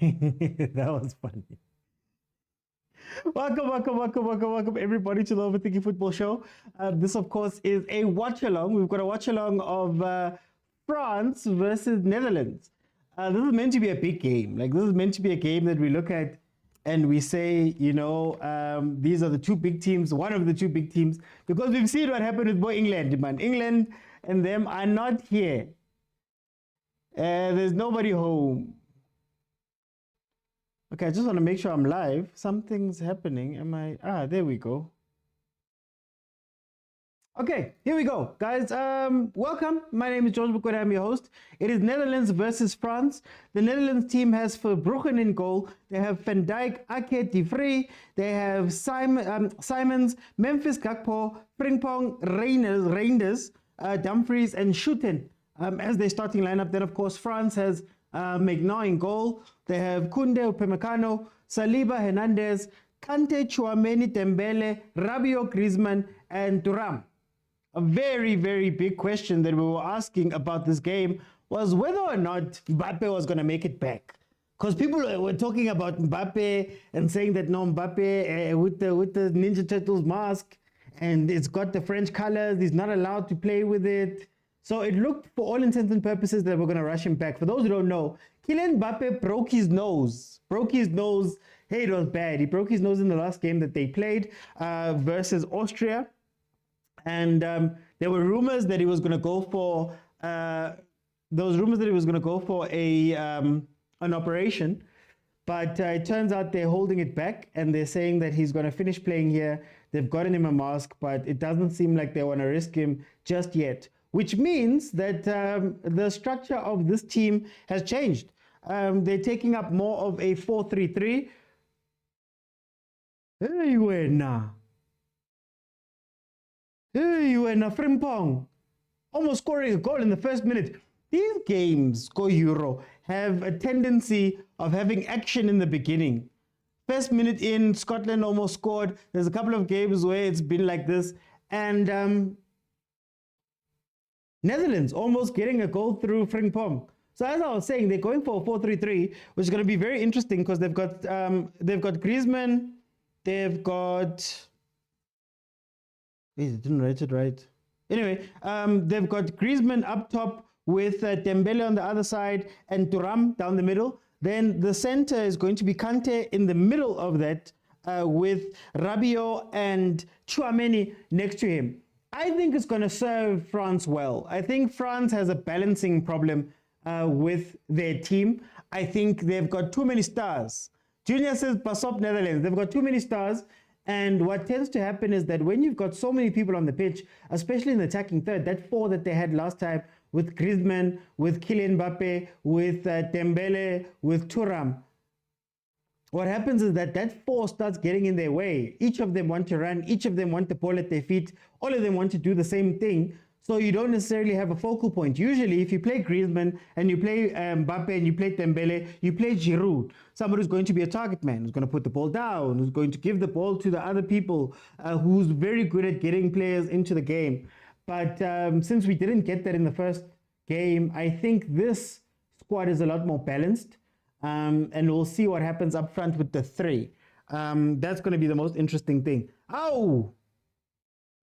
That was funny. Welcome, everybody to the Overthinking Football Show. This, of course, is a watch-along. We've got a watch-along of France versus Netherlands. This is meant to be a big game. Like, this is meant to be a game that we look at and we say, you know, these are the two big teams, one of the two big teams, because we've seen what happened with boy England, man. England and them are not here. There's nobody home. Okay, I just want to make sure I'm live. Something's happening. Am I? Ah, there we go. Okay, here we go, guys. Welcome. My name is George Mokwena. I'm your host. It is Netherlands versus France. The Netherlands team has Verbruggen in goal. They have Van Dijk, Ake, De Vrij. They have Simons, Memphis Gakpo, Frimpong, Reinders, Dumfries, and Schutten as their starting lineup. Then, of course, France has Maignan in goal. They have Koundé, Upamecano, Saliba, Hernandez, Kante, Chouameni, Dembele, Rabiot, Griezmann, and Thuram. A very, very big question that we were asking about this game was whether or not Mbappe was going to make it back. Because people were talking about Mbappe and saying that no, Mbappe with the Ninja Turtles mask and it's got the French colors, he's not allowed to play with it. So it looked, for all intents and purposes, that we're going to rush him back. For those who don't know, Kylian Mbappe broke his nose. Hey, it was bad. He broke his nose in the last game that they played versus Austria. And there were rumors that he was going to go for an operation, but it turns out they're holding it back and they're saying that he's going to finish playing here. They've gotten him a mask, but it doesn't seem like they want to risk him just yet, which means that the structure of this team has changed. They're taking up more of a 4-3-3. Hey, Frimpong almost scoring a goal in the first minute. These games, Go Euro, have a tendency of having action in the beginning. First minute in, Scotland almost scored. There's a couple of games where it's been like this. And Netherlands almost getting a goal through Frimpong. So as I was saying, they're going for a 4-3-3, which is going to be very interesting because they've got Griezmann, they've got... It didn't write it right. Anyway, they've got Griezmann up top with Dembele on the other side and Thuram down the middle. Then the center is going to be Kante in the middle of that with Rabiot and Chouameni next to him. I think it's going to serve France well. I think France has a balancing problem with their team. I think they've got too many stars. Junior says, "Pass up Netherlands." They've got too many stars. And what tends to happen is that when you've got so many people on the pitch, especially in the attacking third, that four that they had last time with Griezmann, with Kylian Mbappe, with Dembele, with Thuram, what happens is that four starts getting in their way. Each of them want to run, each of them want the ball at their feet, all of them want to do the same thing. So you don't necessarily have a focal point. Usually, if you play Griezmann and you play Mbappe and you play Dembele, you play Giroud, somebody who's going to be a target man, who's going to put the ball down, who's going to give the ball to the other people, who's very good at getting players into the game. But since we didn't get that in the first game, I think this squad is a lot more balanced. And we'll see what happens up front with the three. That's going to be the most interesting thing. Ow!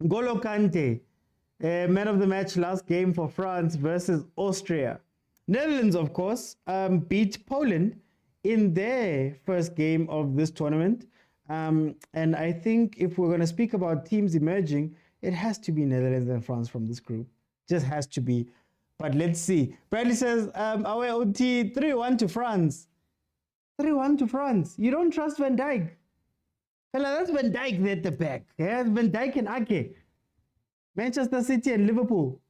N'Golo Kante. Man of the match last game for France versus Austria. Netherlands, of course, beat Poland in their first game of this tournament. And I think if we're going to speak about teams emerging, it has to be Netherlands and France from this group. Just has to be. But let's see. Bradley says, away OT 3-1 to France. 3-1 to France. You don't trust Van Dijk. Fella, that's Van Dijk there at the back. Yeah? Van Dijk and Ake. Manchester City and Liverpool.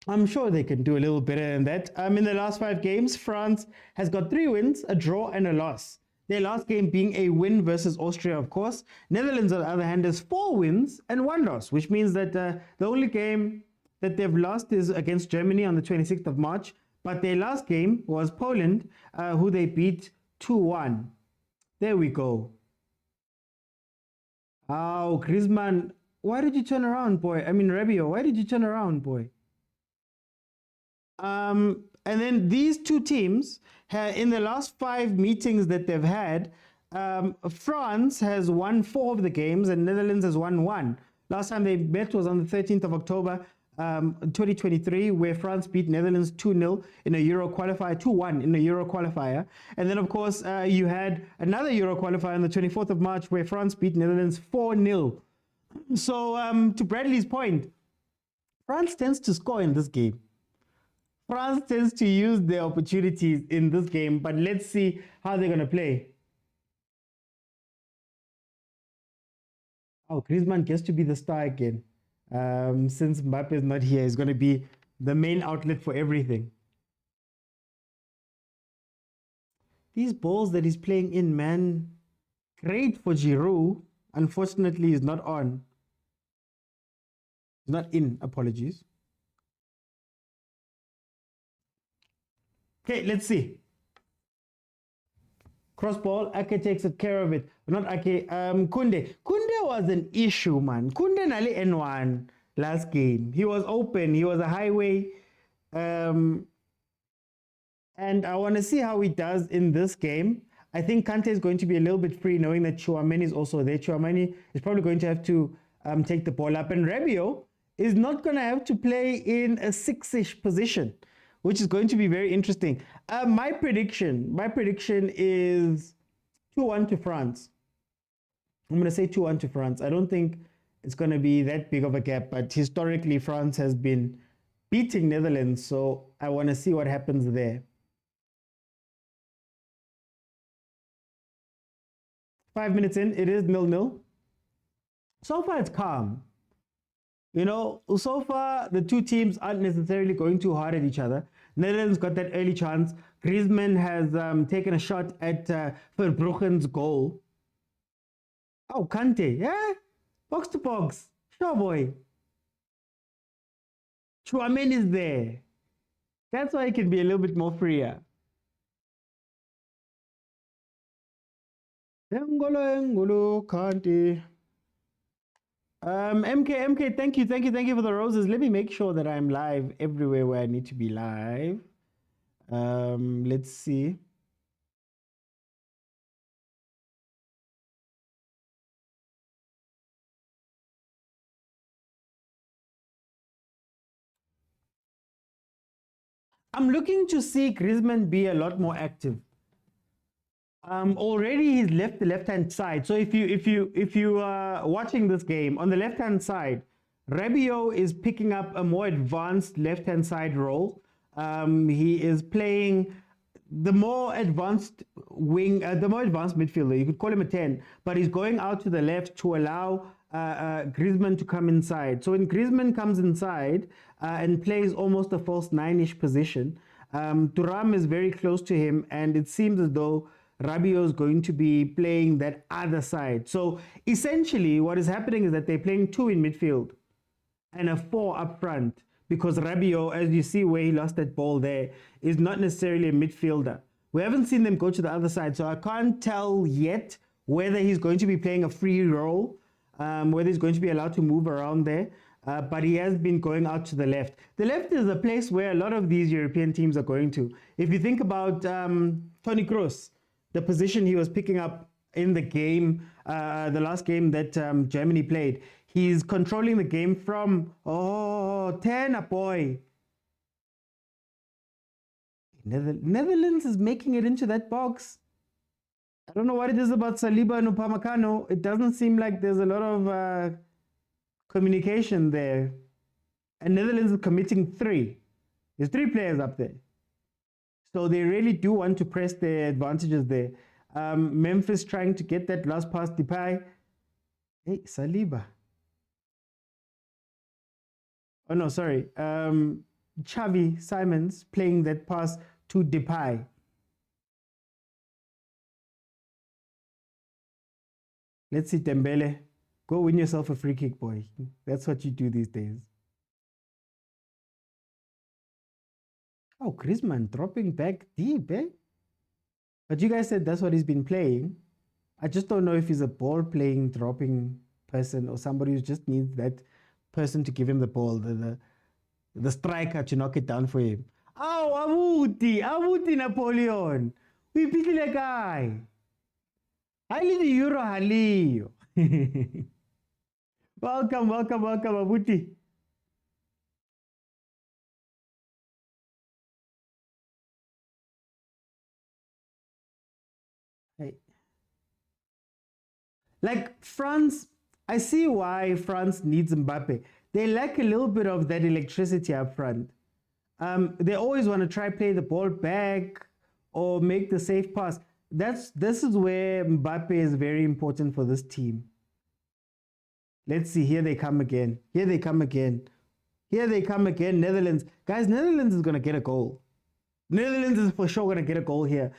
I'm sure they can do a little better than that. In the last 5 games, France has got 3 wins, a draw, and a loss. Their last game being a win versus Austria, of course. Netherlands, on the other hand, has 4 wins and 1 loss, which means that the only game that they've lost is against Germany on the 26th of March. But their last game was Poland, who they beat 2-1. There we go. Oh, Griezmann, why did you turn around, boy? I mean, Rabiot, why did you turn around, boy? And then these two teams, in the last 5 meetings that they've had, France has won 4 of the games and Netherlands has won 1. Last time they met was on the 13th of October, 2023, where France beat Netherlands 2-0 in a Euro qualifier, 2-1 in a Euro qualifier. And then, of course, you had another Euro qualifier on the 24th of March where France beat Netherlands 4-0. So, to Bradley's point, France tends to score in this game. France tends to use their opportunities in this game, but let's see how they're going to play. Oh, Griezmann gets to be the star again. Since Mbappe is not here, he's going to be the main outlet for everything. These balls that he's playing in, man, great for Giroud. Unfortunately, he's not on. He's not in, apologies. Okay, let's see. Cross ball, Ake takes care of it. Not Ake, Kunde. Kunde was an issue, man. Kunde nali N1 last game. He was open, he was a highway. And I want to see how he does in this game. I think Kante is going to be a little bit free, knowing that Chouameni is also there. Chouameni is probably going to have to take the ball up. And Rabiot is not going to have to play in a 6-ish position, which is going to be very interesting. My prediction is 2-1 to France. I'm going to say 2-1 to France. I don't think it's going to be that big of a gap, but historically France has been beating Netherlands, so I want to see what happens there. 5 minutes in, it is 0-0. So far it's calm. You know, so far the two teams aren't necessarily going too hard at each other. Netherlands got that early chance. Griezmann has taken a shot at Verbruggen's goal. Oh, Kante, yeah? Box to box. Sure, boy. Chouameni is there. That's why he can be a little bit more freer. N'Golo Kante. MK, thank you for the roses. Let me make sure that I'm live everywhere where I need to be live. Let's see. I'm looking to see Griezmann be a lot more active. Already he's left the left-hand side. So if you are watching this game, on the left-hand side, Rabiot is picking up a more advanced left-hand side role. He is playing the more advanced wing, the more advanced midfielder. You could call him a 10, but he's going out to the left to allow Griezmann to come inside. So when Griezmann comes inside and plays almost a false 9-ish position, Thuram is very close to him, and it seems as though Rabiot is going to be playing that other side. So essentially what is happening is that they're playing 2 in midfield and a 4 up front, because Rabiot, as you see where he lost that ball there, is not necessarily a midfielder. We haven't seen them go to the other side, so I can't tell yet whether he's going to be playing a free role, whether he's going to be allowed to move around there, but he has been going out to the left. The left is a place where a lot of these European teams are going to. If you think about Toni Kroos, the position he was picking up in the game, the last game that Germany played, he's controlling the game from, 10 boy. Netherlands is making it into that box. I don't know what it is about Saliba and Upamecano. It doesn't seem like there's a lot of communication there. And Netherlands is committing 3. There's 3 players up there. So they really do want to press their advantages there. Memphis trying to get that last pass, Depay. Hey, Saliba. Oh no, sorry. Xavi Simons playing that pass to Depay. Let's see, Dembele. Go win yourself a free kick, boy. That's what you do these days. Oh, Griezmann dropping back deep, eh? But you guys said that's what he's been playing. I just don't know if he's a ball-playing, dropping person or somebody who just needs that person to give him the ball, the striker to knock it down for him. Oh, abuti Napoleon. We beat the guy. I need the Euro Halio. Welcome, abuti. Hey. Like France, I see why France needs Mbappe. They lack a little bit of that electricity up front. They always want to try play the ball back or make the safe pass. This is where Mbappe is very important for this team. Let's see. Here they come again. Here they come again. Here they come again. Netherlands. Guys, Netherlands is going to get a goal. Netherlands is for sure going to get a goal here.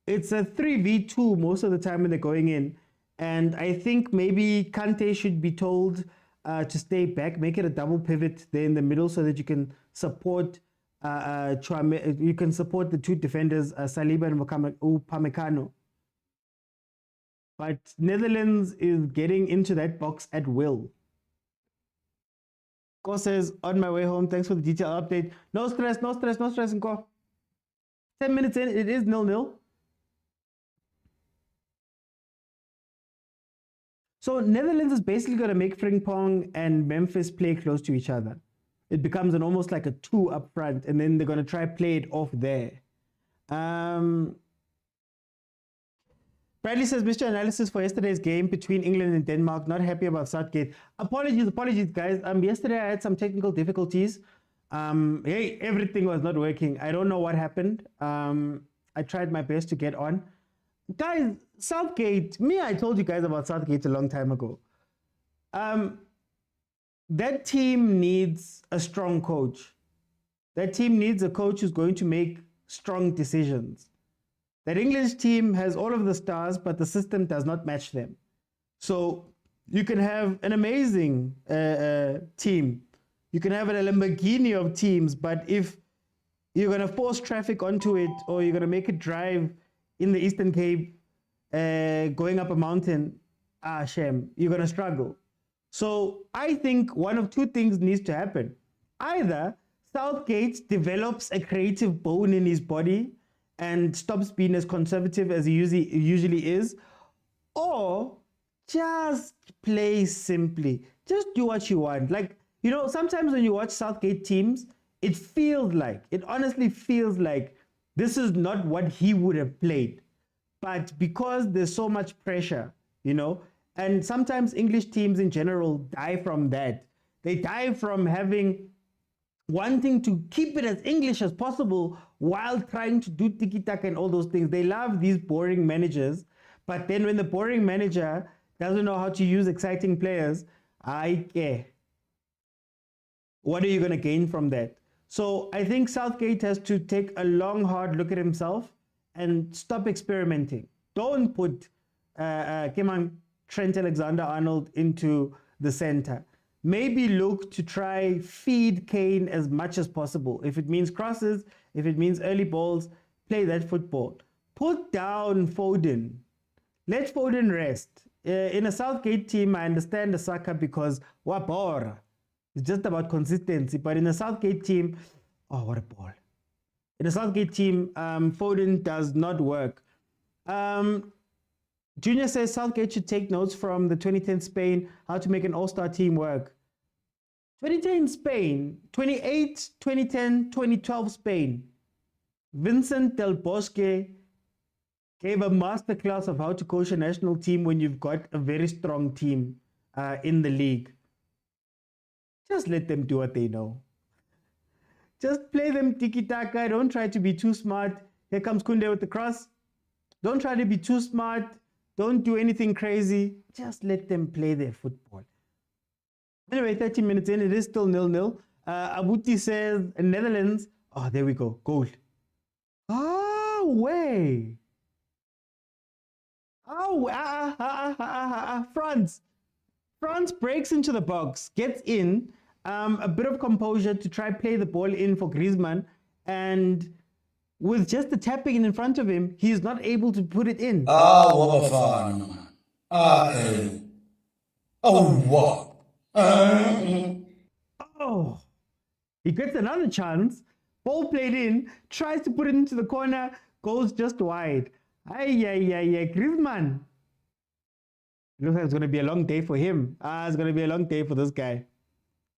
It's a 3v2 most of the time when they're going in. And I think maybe Kante should be told to stay back, make it a double pivot there in the middle so that you can support you can support the two defenders, Saliba and Upamecano. But Netherlands is getting into that box at will. Ko says, on my way home, thanks for the detailed update. No stress, Nko. 10 minutes in, it is 0-0. So Netherlands is basically going to make Frimpong and Memphis play close to each other. It becomes almost like a 2 up front, and then they're going to try play it off there. Bradley says, Mr. Analysis for yesterday's game between England and Denmark. Not happy about Southgate. Apologies, guys. Yesterday I had some technical difficulties. Hey, everything was not working. I don't know what happened. I tried my best to get on. Guys, Southgate, I told you guys about Southgate a long time ago. That team needs a strong coach. That team needs a coach who's going to make strong decisions. That English team has all of the stars, but the system does not match them. So you can have an amazing team. You can have a Lamborghini of teams, but if you're going to force traffic onto it, or you're going to make it drive in the Eastern Cape, going up a mountain, shame, you're going to struggle. So I think one of two things needs to happen. Either Southgate develops a creative bone in his body and stops being as conservative as he usually is, or just play simply. Just do what you want. Like, sometimes when you watch Southgate teams, it honestly feels like this is not what he would have played. But because there's so much pressure, and sometimes English teams in general die from that. They die from wanting to keep it as English as possible while trying to do tiki-taka and all those things. They love these boring managers, but then when the boring manager doesn't know how to use exciting players, what are you going to gain from that? So I think Southgate has to take a long, hard look at himself and stop experimenting. Don't put Trent Alexander-Arnold into the center. Maybe look to try feed Kane as much as possible. If it means crosses, if it means early balls, play that football. Put down Foden. Let Foden rest. In a Southgate team, I understand the Saka because wabora. It's just about consistency. But in a Southgate team, what a ball. In a Southgate team, Foden does not work. Junior says Southgate should take notes from the 2010 Spain, how to make an all-star team work. 2010 Spain, 2008, 2010, 2012 Spain. Vincent Del Bosque gave a masterclass of how to coach a national team when you've got a very strong team in the league. Just let them do what they know. Just play them tiki-taka. Don't try to be too smart. Here comes Kunde with the cross. Don't try to be too smart. Don't do anything crazy. Just let them play their football. Anyway, 30 minutes in, it is still 0-0. Abuti says Netherlands. Oh, there we go. Goal. Way. France. France breaks into the box, gets in, a bit of composure to try play the ball in for Griezmann, and with just the tapping in front of him, he's not able to put it in. Bafana. He gets another chance, Ball played in, tries to put it into the corner, goes just wide. Griezmann. It looks like it's going to be a long day for him. It's going to be a long day for this guy.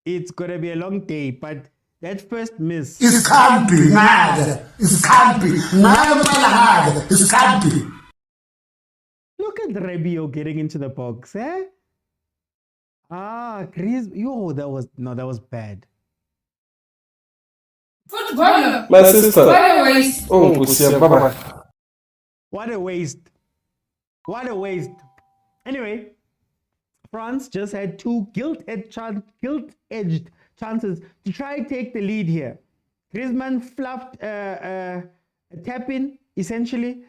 It's going to be a long day, but that first miss. It can't be, nada. It can't be. Nada, it can't be. Look at Rebio getting into the box, eh? Griezmann. Yo, that was bad. Footballer. My sister. What a waste. Oh, bye-bye. What a waste. What a waste. Anyway, France just had two gilt-edged chances to try and take the lead here. Griezmann fluffed a tap-in, essentially.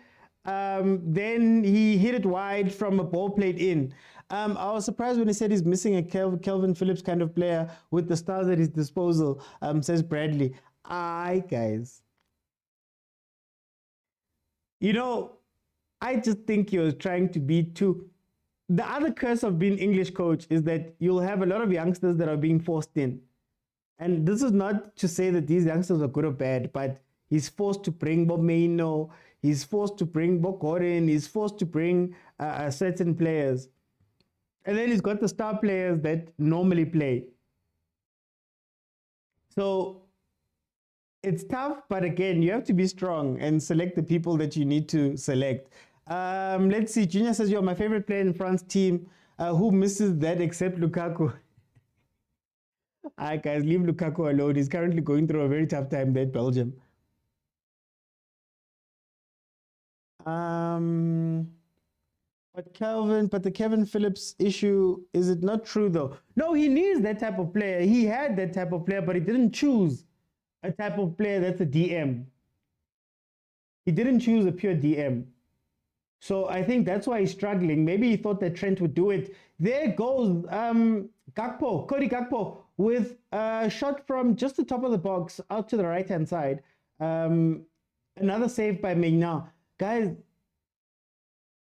Then he hit it wide from a ball played in. I was surprised when he said he's missing a Calvin Phillips kind of player with the stars at his disposal, says Bradley. Guys. You know, I just think he was trying to be too... The other curse of being English coach is that you'll have a lot of youngsters that are being forced in. And this is not to say that these youngsters are good or bad, but he's forced to bring Bomeno, he's forced to bring Bokorin, he's forced to bring certain players. And then he's got the star players that normally play. So it's tough, but again, you have to be strong and select the people that you need to select. Let's see. Junior says, you're my favorite player in France team. Who misses that except Lukaku? Alright, guys, leave Lukaku alone. He's currently going through a very tough time there at Belgium. But the Kevin Phillips issue, is it not true though? No, he needs that type of player. He had that type of player, but he didn't choose a type of player that's a DM. He didn't choose a pure DM. So I think that's why he's struggling. Maybe he thought that Trent would do it. There goes Cody Gakpo with a shot from just the top of the box out to the right-hand side. Another save by Megna. Guys,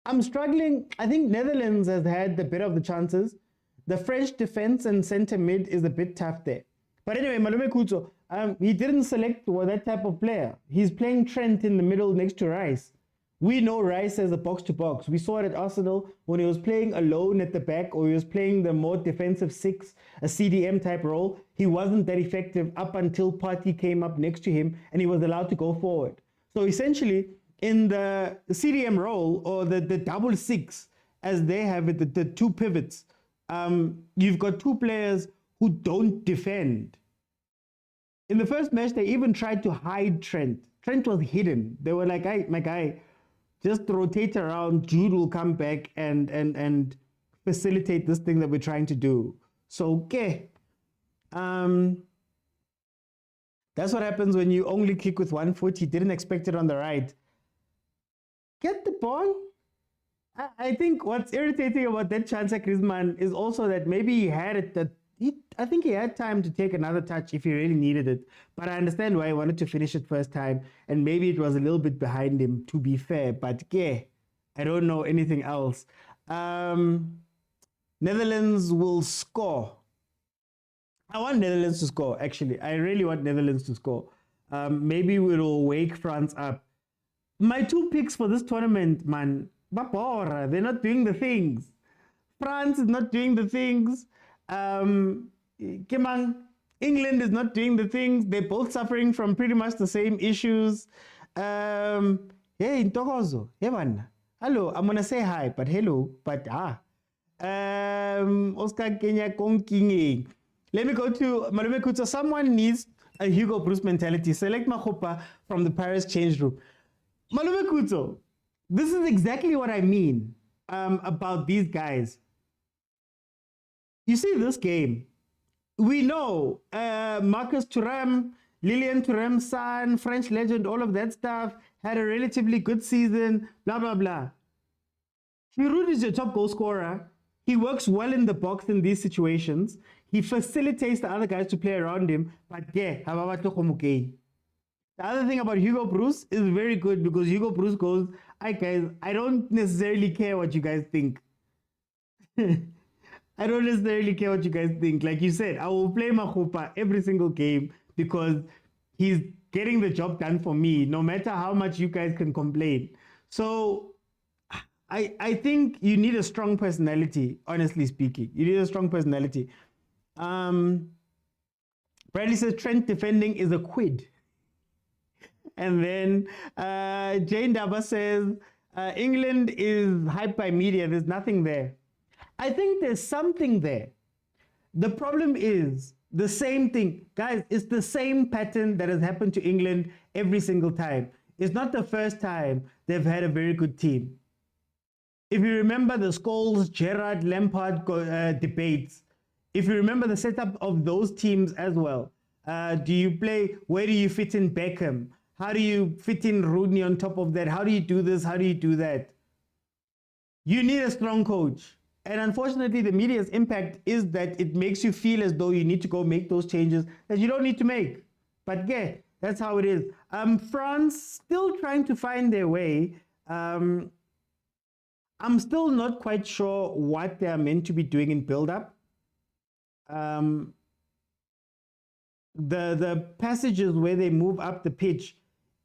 I'm struggling. I think Netherlands has had the bit of the chances. The French defense and center mid is a bit tough there. But anyway, Malume Kuto, he didn't select that type of player. He's playing Trent in the middle next to Rice. We know Rice as a box-to-box. We saw it at Arsenal when he was playing alone at the back, or he was playing the more defensive six, a CDM type role. He wasn't that effective up until Partey came up next to him and he was allowed to go forward. So essentially, in the CDM role, or the double six, as they have it, the two pivots, you've got two players who don't defend. In the first match, they even tried to hide Trent. Trent was hidden. They were like, hey, my guy, just rotate around. Jude will come back and facilitate this thing that we're trying to do. So, okay. That's what happens when you only kick with one foot. He didn't expect it on the right. Get the ball. I think what's irritating about that chance at Griezmann is also that maybe he had it. I think he had time to take another touch if he really needed it. But I understand why he wanted to finish it first time. And maybe it was a little bit behind him, to be fair. But yeah, I don't know anything else. Netherlands will score. I want Netherlands to score, actually. I really want Netherlands to score. Maybe it'll wake France up. My two picks for this tournament, man, Babora, they're not doing the things. France is not doing the things. England is not doing the things. They're both suffering from pretty much the same issues. Hey, Ntokozo, hey man. Hello, I'm gonna say hi, but hello, but Oscar Kenya Kongking. Let me go to Malume Kuto. Someone needs a Hugo Bruce mentality. Select Mahopa from the Paris change room. Malume Kuto, this is exactly what I mean about these guys. You see this game, we know Marcus Thuram, Lilian Thuram's son, French legend, all of that stuff, had a relatively good season, blah, blah, blah. Giroud is your top goal scorer. He works well in the box in these situations. He facilitates the other guys to play around him, but yeah, the other thing about Hugo Bruce is very good because Hugo Bruce goes, "Hi guys, I don't necessarily care what you guys think." I don't necessarily care what you guys think. Like you said, I will play Mahopa every single game because he's getting the job done for me, no matter how much you guys can complain. So I think you need a strong personality, honestly speaking. You need a strong personality. Bradley says Trent defending is a quid. And then Jane Daba says England is hyped by media. There's nothing there. I think there's something there. The problem is the same thing. Guys, it's the same pattern that has happened to England every single time. It's not the first time they've had a very good team. If you remember the Scholes, Gerrard, Lampard debates, if you remember the setup of those teams as well, where do you fit in Beckham? How do you fit in Rooney on top of that? How do you do this? How do you do that? You need a strong coach. And unfortunately, the media's impact is that it makes you feel as though you need to go make those changes that you don't need to make. But yeah, that's how it is. France still trying to find their way. I'm still not quite sure what they're meant to be doing in build-up. The passages where they move up the pitch,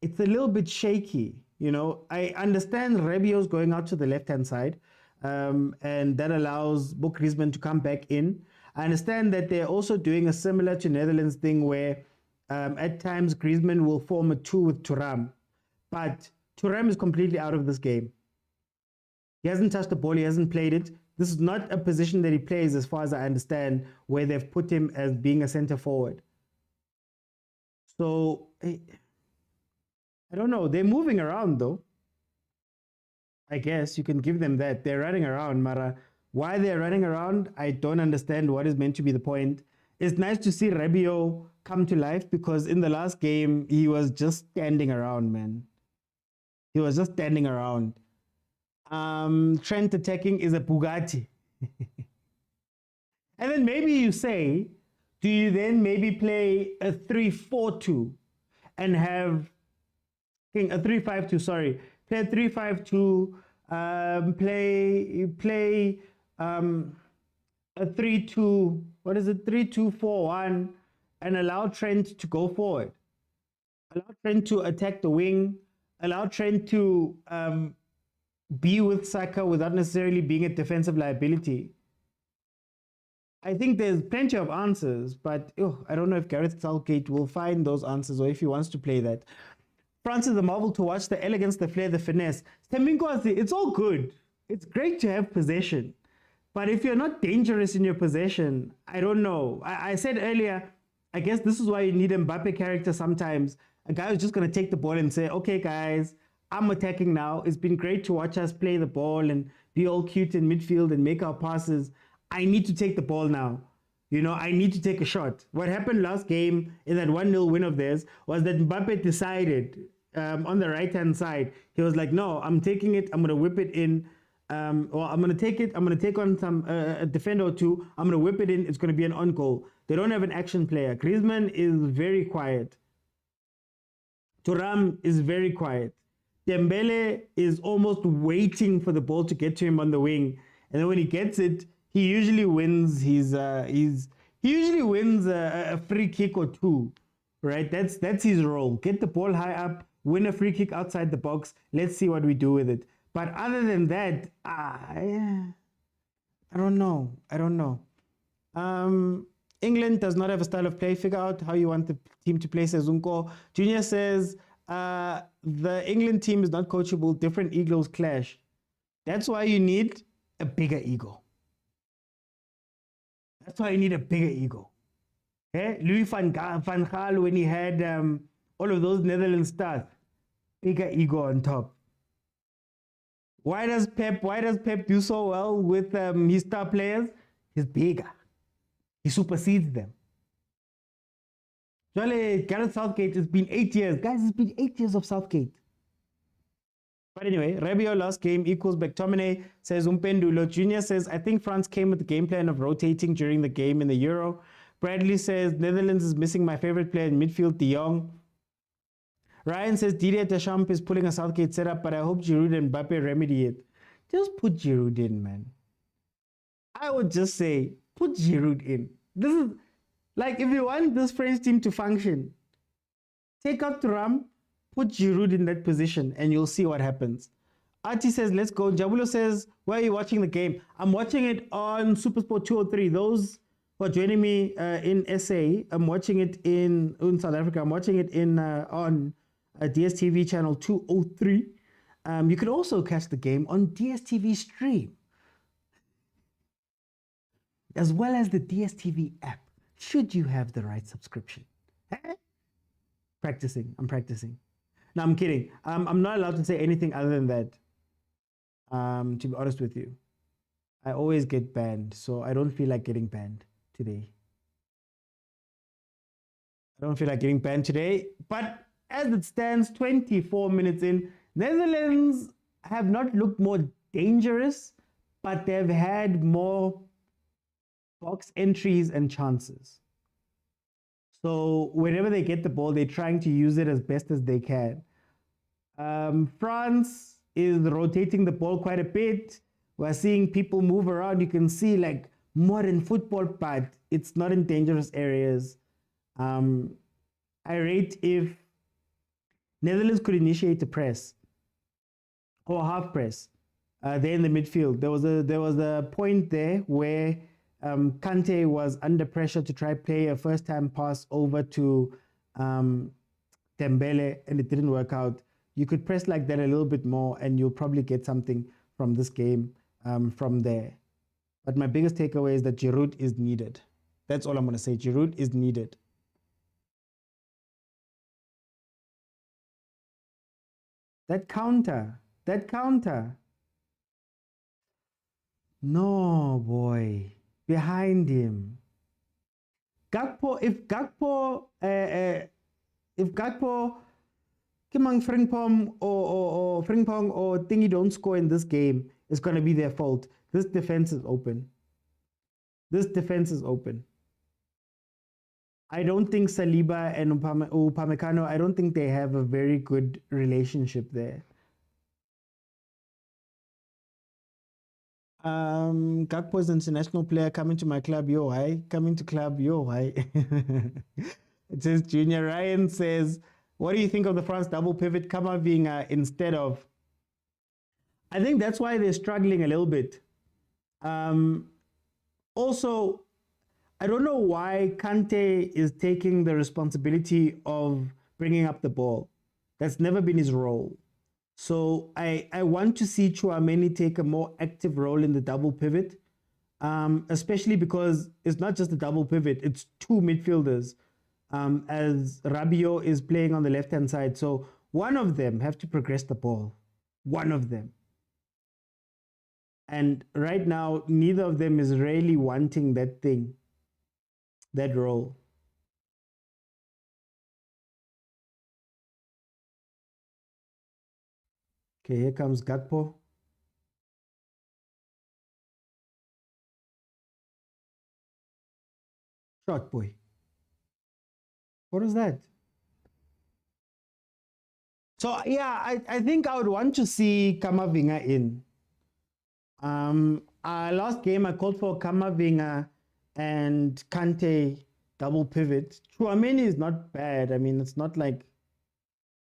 it's a little bit shaky. You know, I understand Rabiot's going out to the left-hand side, and that allows Griezmann to come back in. I understand that they're also doing a similar to Netherlands thing where at times Griezmann will form a 2 with Thuram, but Thuram is completely out of this game. He hasn't touched the ball, he hasn't played it. This is not a position that he plays, as far as I understand, where they've put him as being a center forward. So, I don't know. They're moving around, though. I guess you can give them that. They're running around, Mara. Why they're running around, I don't understand what is meant to be the point. It's nice to see Rabiot come to life, because in the last game, he was just standing around, man. He was just standing around. Trent attacking is a Bugatti. And then maybe you say, do you then maybe play a 3-4-2 and have a 3-5-2, sorry, play a 3-5-2, play a 3-2, what is it, 3-2-4-1, and allow Trent to go forward. Allow Trent to attack the wing, allow Trent to be with Saka without necessarily being a defensive liability. I think there's plenty of answers, but I don't know if Gareth Southgate will find those answers or if he wants to play that. France is a marvel to watch, the elegance, the flair, the finesse. It's all good. It's great to have possession. But if you're not dangerous in your possession, I don't know. I said earlier, I guess this is why you need a Mbappe character sometimes. A guy who's just going to take the ball and say, okay, guys, I'm attacking now. It's been great to watch us play the ball and be all cute in midfield and make our passes. I need to take the ball now. You know, I need to take a shot. What happened last game in that 1-0 win of theirs was that Mbappe decided on the right-hand side. He was like, no, I'm taking it. I'm going to whip it in. Or I'm going to take it. I'm going to take on some a defender or two. I'm going to whip it in. It's going to be an on goal. They don't have an action player. Griezmann is very quiet. Thuram is very quiet. Dembele is almost waiting for the ball to get to him on the wing, and then when he gets it, he usually wins. He usually wins a free kick or two, right? That's his role. Get the ball high up, win a free kick outside the box. Let's see what we do with it. But other than that, I don't know. England does not have a style of play. Figure out how you want the team to play, says Unko. Junior says, the England team is not coachable. Different egos clash. That's why you need a bigger ego. That's why you need a bigger ego. Okay? Louis van Gaal, when he had all of those Netherlands stars, bigger ego on top. Why does Pep do so well with his star players? He's bigger. He supersedes them. Gareth Southgate, it's been 8 years. Guys, it's been 8 years of Southgate. But anyway, Rabiot last game equals McTominay, says Umpendulo. Junior says, I think France came with the game plan of rotating during the game in the Euro. Bradley says, Netherlands is missing my favorite player in midfield, De Jong. Ryan says, Didier Deschamps is pulling a Southgate setup, but I hope Giroud and Mbappe remedy it. Just put Giroud in, man. I would just say, put Giroud in. This is, like, if you want this French team to function, Take out Thuram, put Giroud in that position, and you'll see what happens. Artie says, let's go. Jabulo says, where are you watching the game? I'm watching it on Supersport 203. Those who are joining me in SA, I'm watching it in South Africa. I'm watching it on DSTV channel 203. You can also catch the game on DSTV stream, as well as the DSTV app, should you have the right subscription. I'm practicing. No, I'm kidding. I'm not allowed to say anything other than that, to be honest with you. I always get banned, so I don't feel like getting banned today. But as it stands, 24 minutes in, Netherlands have not looked more dangerous, but they've had more box entries and chances. So whenever they get the ball, they're trying to use it as best as they can. France is rotating the ball quite a bit. We're seeing people move around. You can see like modern football, but it's not in dangerous areas. I rate if Netherlands could initiate a press or half press there in the midfield. There was a point there where Kante was under pressure to try play a first-time pass over to Dembele, and it didn't work out. You could press like that a little bit more, and you'll probably get something from this game from there. But my biggest takeaway is that Giroud is needed. That's all I'm going to say. Giroud is needed. That counter. No, boy. Behind him. If Gakpo, Kimang Frimpong or Frimpong or Thingy don't score in this game, it's going to be their fault. This defense is open. I don't think Saliba and Upamecano, I don't think they have a very good relationship there. Gakpo is an international player coming to my club, yo, hi. Coming to club, yo, hi. It says Junior. Ryan says, what do you think of the France double pivot Kamavinga instead of? I think that's why they're struggling a little bit. Also, I don't know why Kante is taking the responsibility of bringing up the ball. That's never been his role. So I want to see Tchouameni take a more active role in the double pivot, especially because it's not just a double pivot, it's two midfielders, as Rabiot is playing on the left-hand side. So one of them have to progress the ball. One of them. And right now, neither of them is really wanting that thing, that role. Okay, here comes Gakpo. Shot boy. What was that? So yeah, I think I would want to see Kamavinga in. Last game I called for Kamavinga and Kante double pivot. Tchouameni is not bad. I mean, it's not like,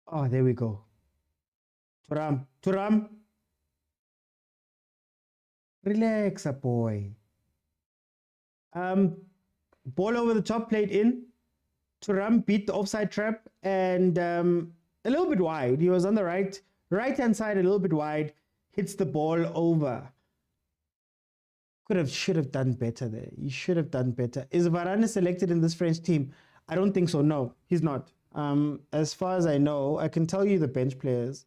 oh, there we go. Thuram. Relax, boy. Ball over the top, played in. Thuram beat the offside trap and a little bit wide. He was on the right-hand side, a little bit wide. Hits the ball over. Should have done better there. He should have done better. Is Varane selected in this French team? I don't think so. No, he's not. As far as I know, I can tell you the bench players.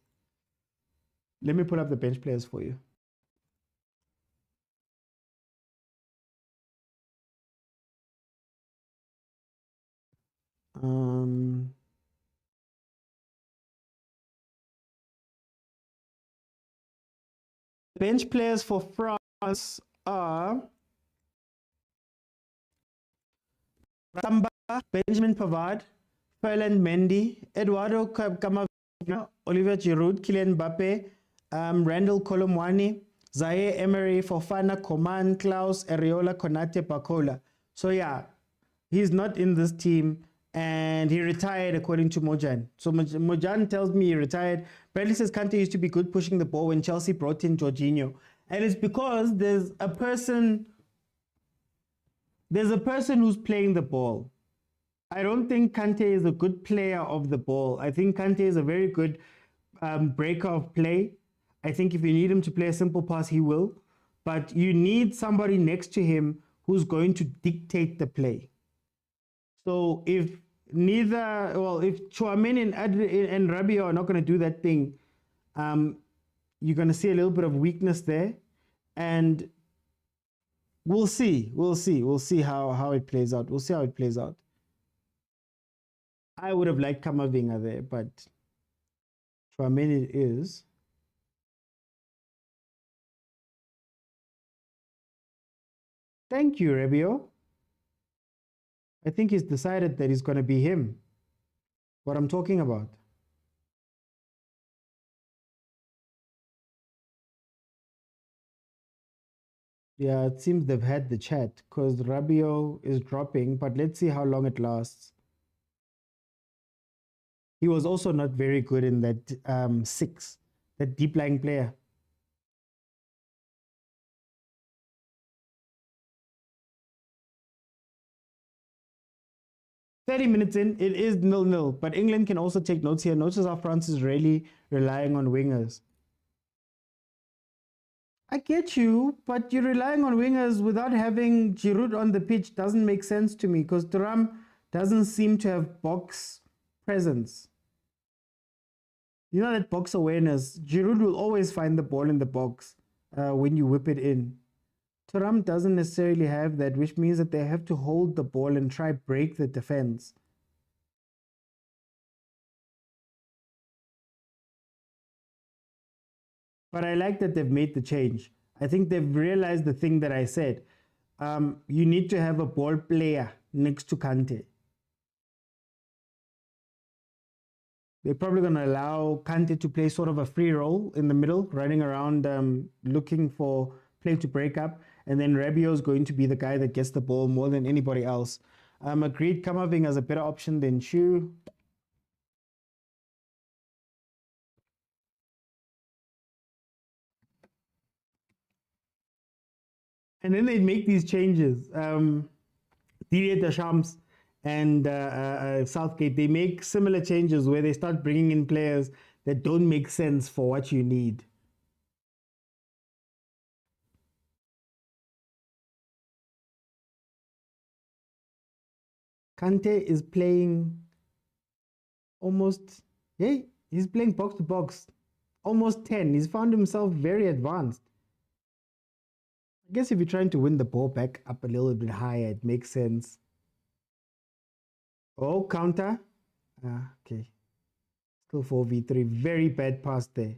Let me pull up the bench players for you. Bench players for France are Samba, Benjamin Pavard, Ferland Mendy, Eduardo Camavinga, Olivier Giroud, Kylian Mbappe, Randall Colomwani, Zaire Emery, Fofana, Coman, Klaus, Areola, Konate, Bakola. So yeah, he's not in this team. and he retired according to Mojan. So Mojan tells me he retired. Bradley says Kante used to be good pushing the ball when Chelsea brought in Jorginho. And it's because there's a person who's playing the ball. I don't think Kante is a good player of the ball. I think Kante is a very good breaker of play. I think if you need him to play a simple pass, he will. But you need somebody next to him who's going to dictate the play. So if Tchouameni and Rabiot are not going to do that thing, you're going to see a little bit of weakness there. And we'll see how it plays out. We'll see how it plays out. I would have liked Kamavinga there, but Tchouameni is. Thank you, Rabiot. I think he's decided that he's going to be him. What I'm talking about. Yeah, it seems they've had the chat because Rabiot is dropping, but let's see how long it lasts. He was also not very good in that 6, that deep lying player. "30 minutes in, it is 0-0, but England can also take notes here. Notice how France is really relying on wingers." I get you, but you're relying on wingers without having Giroud on the pitch doesn't make sense to me because Thuram doesn't seem to have box presence. You know that box awareness. Giroud will always find the ball in the box when you whip it in. Thuram doesn't necessarily have that, which means that they have to hold the ball and try break the defense. But I like that they've made the change. I think they've realized the thing that I said. You need to have a ball player next to Kante. They're probably going to allow Kante to play sort of a free role in the middle, running around looking for play to break up. And then Rabiot is going to be the guy that gets the ball more than anybody else. Agreed, Kamavinga is a better option than Shu. And then they make these changes. Didier Deschamps and Southgate, they make similar changes where they start bringing in players that don't make sense for what you need. Kante is playing he's playing box to box, almost 10. He's found himself very advanced. I guess if you're trying to win the ball back up a little bit higher, it makes sense. Oh, counter. Okay. Still 4v3. Very bad pass there.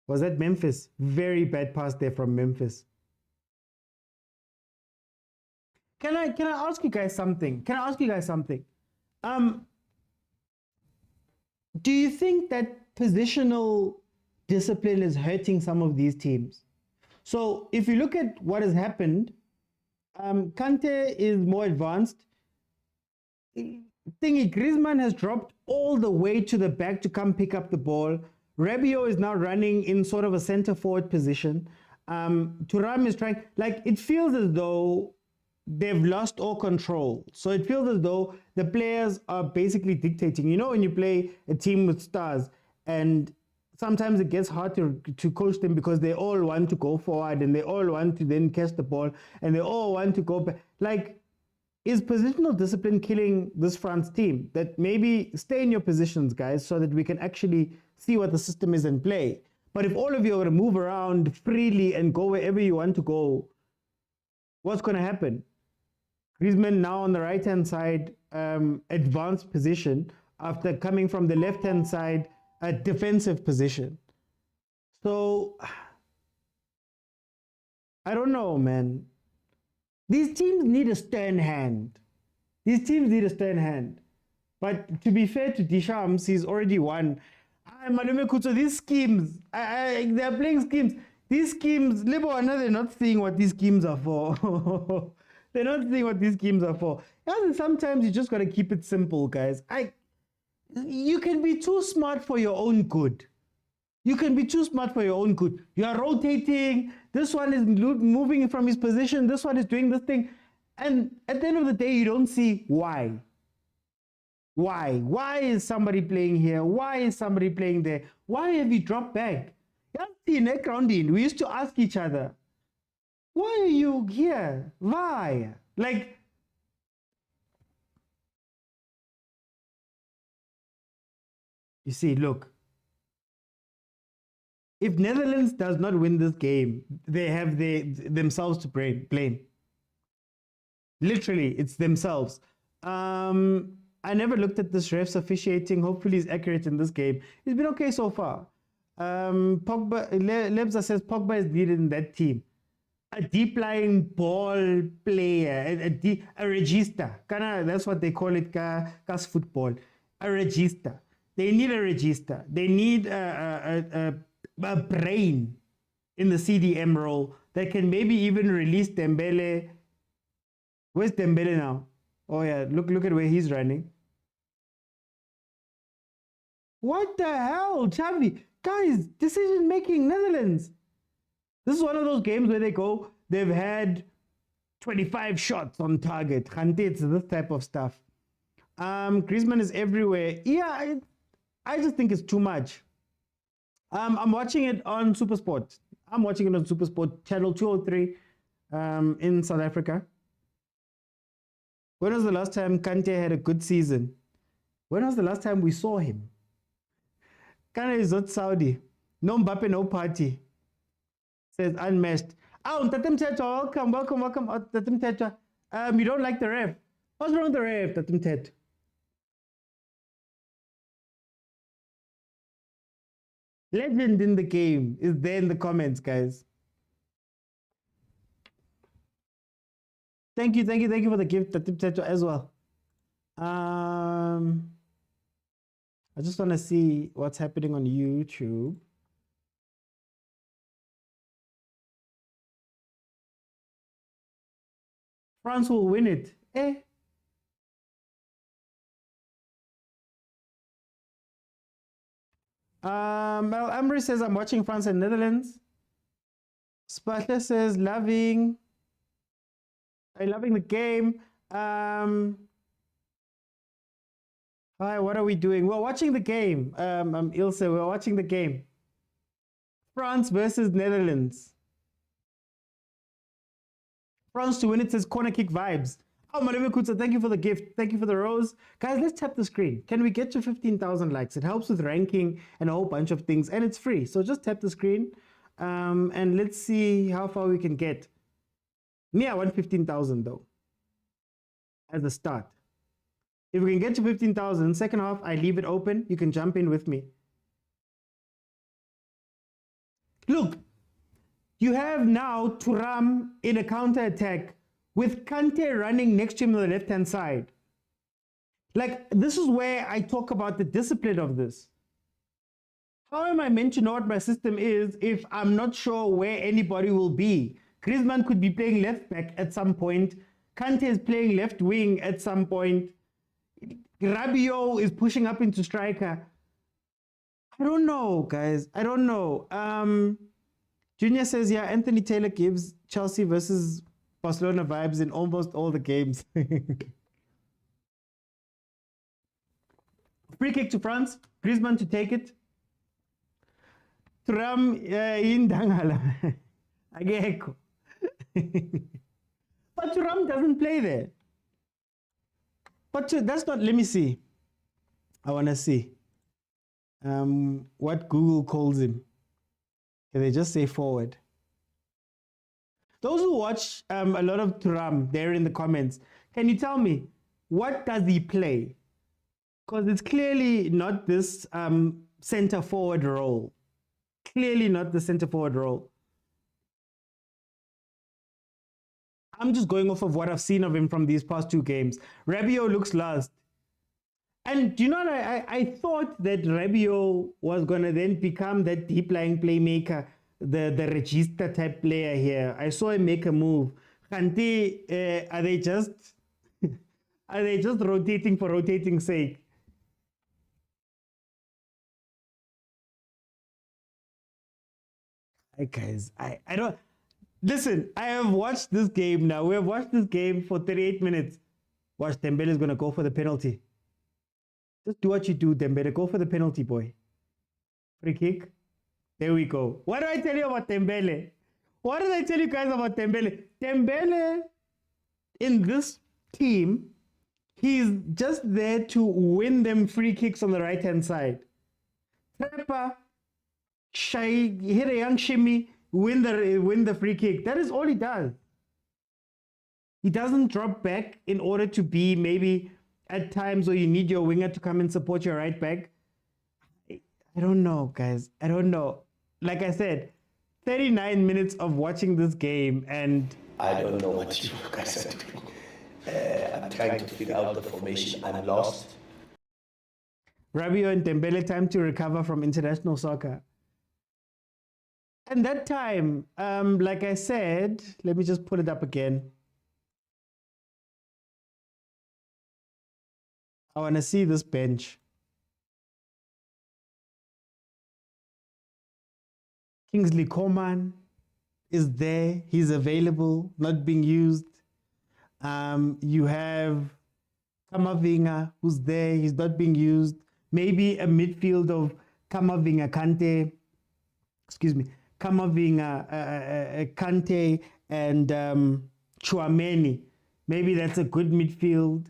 Was that Memphis? Very bad pass there from Memphis. Can I ask you guys something? Do you think that positional discipline is hurting some of these teams? So if you look at what has happened, Kante is more advanced. Griezmann has dropped all the way to the back to come pick up the ball. Rabiot is now running in sort of a center forward position. Thuram is trying, it feels as though they've lost all control. So it feels as though the players are basically dictating. You know, when you play a team with stars and sometimes it gets hard to coach them because they all want to go forward and they all want to then catch the ball and they all want to go back. Is positional discipline killing this France team? That maybe stay in your positions, guys, so that we can actually see what the system is and play. But if all of you are going to move around freely and go wherever you want to go, what's going to happen? Griezmann now on the right-hand side, advanced position after coming from the left-hand side, a defensive position. So, I don't know, man. These teams need a stern hand. But to be fair to Deschamps, he's already won. Malume Kuto, these schemes, they're playing schemes. These schemes, they're not seeing what these schemes are for. They're not seeing what these schemes are for. And sometimes you just got to keep it simple, guys. You can be too smart for your own good. You can be too smart for your own good. You are rotating. This one is moving from his position. This one is doing this thing. And at the end of the day, you don't see why. Why? Why is somebody playing here? Why is somebody playing there? Why have you dropped back? We used to ask each other, why are you here? Why? Like, you see, look. If Netherlands does not win this game, they have themselves to blame. Literally, it's themselves. I never looked at this ref's officiating. Hopefully he's accurate in this game. He's been okay so far. Lebza says Pogba is needed in that team. A deep lying ball player, a regista. That's what they call it, CAF football. A regista. They need a regista. They need a brain in the CDM role that can maybe even release Dembele. Where's Dembele now? Oh yeah, look at where he's running. What the hell, Xavi? Guys, decision making, Netherlands. This is one of those games where they've had 25 shots on target. It's this type of stuff. Griezmann is everywhere. Yeah, I just think it's too much. I'm watching it on Supersport. I'm watching it on Supersport, channel 203 in South Africa. When was the last time Kante had a good season? When was the last time we saw him? Kante is not Saudi. No Mbappe, no party. Says unmatched. Oh, Tatum Tetra, welcome. Oh, Tatum Tetra. You don't like the ref. What's wrong with the ref, Tatum Tetra? Legend in the game is there in the comments, guys. Thank you for the gift, Tatum Tetra, as well. I just want to see what's happening on YouTube. France will win it. Well, Amri says, I'm watching France and Netherlands. Sparta says, loving the game. Hi, what are we doing? We're watching the game. Ilse, we're watching the game. France versus Netherlands. France to win it, says corner kick vibes. Oh, Maleve Kutsa, thank you for the gift. Thank you for the rose. Guys, let's tap the screen. Can we get to 15,000 likes? It helps with ranking and a whole bunch of things, and it's free. So just tap the screen and let's see how far we can get. Me, I want 15,000 though, as a start. If we can get to 15,000, second half, I leave it open. You can jump in with me. Look, you have now Thuram in a counter-attack with Kante running next to him on the left-hand side. Like, this is where I talk about the discipline of this. How am I meant to know what my system is if I'm not sure where anybody will be? Griezmann could be playing left back at some point. Kante is playing left wing at some point. Rabiot is pushing up into striker. I don't know, guys. I don't know. Junior says, yeah, Anthony Taylor gives Chelsea versus Barcelona vibes in almost all the games. Free kick to France. Griezmann to take it. Thuram in Dangala. Ageko. But Thuram doesn't play there. But that's not, let me see. I want to see what Google calls him. Can they just say forward? Those who watch a lot of Thuram there in the comments, can you tell me, what does he play? Because it's clearly not this center forward role. Clearly not the center forward role. I'm just going off of what I've seen of him from these past two games. Rabiot looks lost. And do you know, I thought that Rabiot was going to then become that deep-lying playmaker, the regista type player here. I saw him make a move. Kante, are they just Are they just rotating for rotating's sake? Hey guys, I don't listen. I have watched this game now. We have watched this game for 38 minutes. Watch, Dembele is gonna go for the penalty. Just do what you do, Dembele. Go for the penalty, boy. Free kick. There we go. What do I tell you about Dembele? What did I tell you guys about Dembele? Dembele in this team, he's just there to win them free kicks on the right-hand side. Trapper, shy, hit a young shimmy, win the free kick. That is all he does. He doesn't drop back in order to be maybe at times where you need your winger to come and support your right back. I don't know, guys. I don't know. Like I said, 39 minutes of watching this game and I don't know what you guys are doing. I'm trying to figure out the formation. I'm lost. Rabiot and Dembele, time to recover from international soccer. And that time, like I said, let me just pull it up again. I want to see this bench. Kingsley Coman is there. He's available, not being used. You have Kamavinga, who's there. He's not being used. Maybe a midfield of Kamavinga, Kante. Excuse me. Kamavinga, Kante, and Chouameni. Maybe that's a good midfield.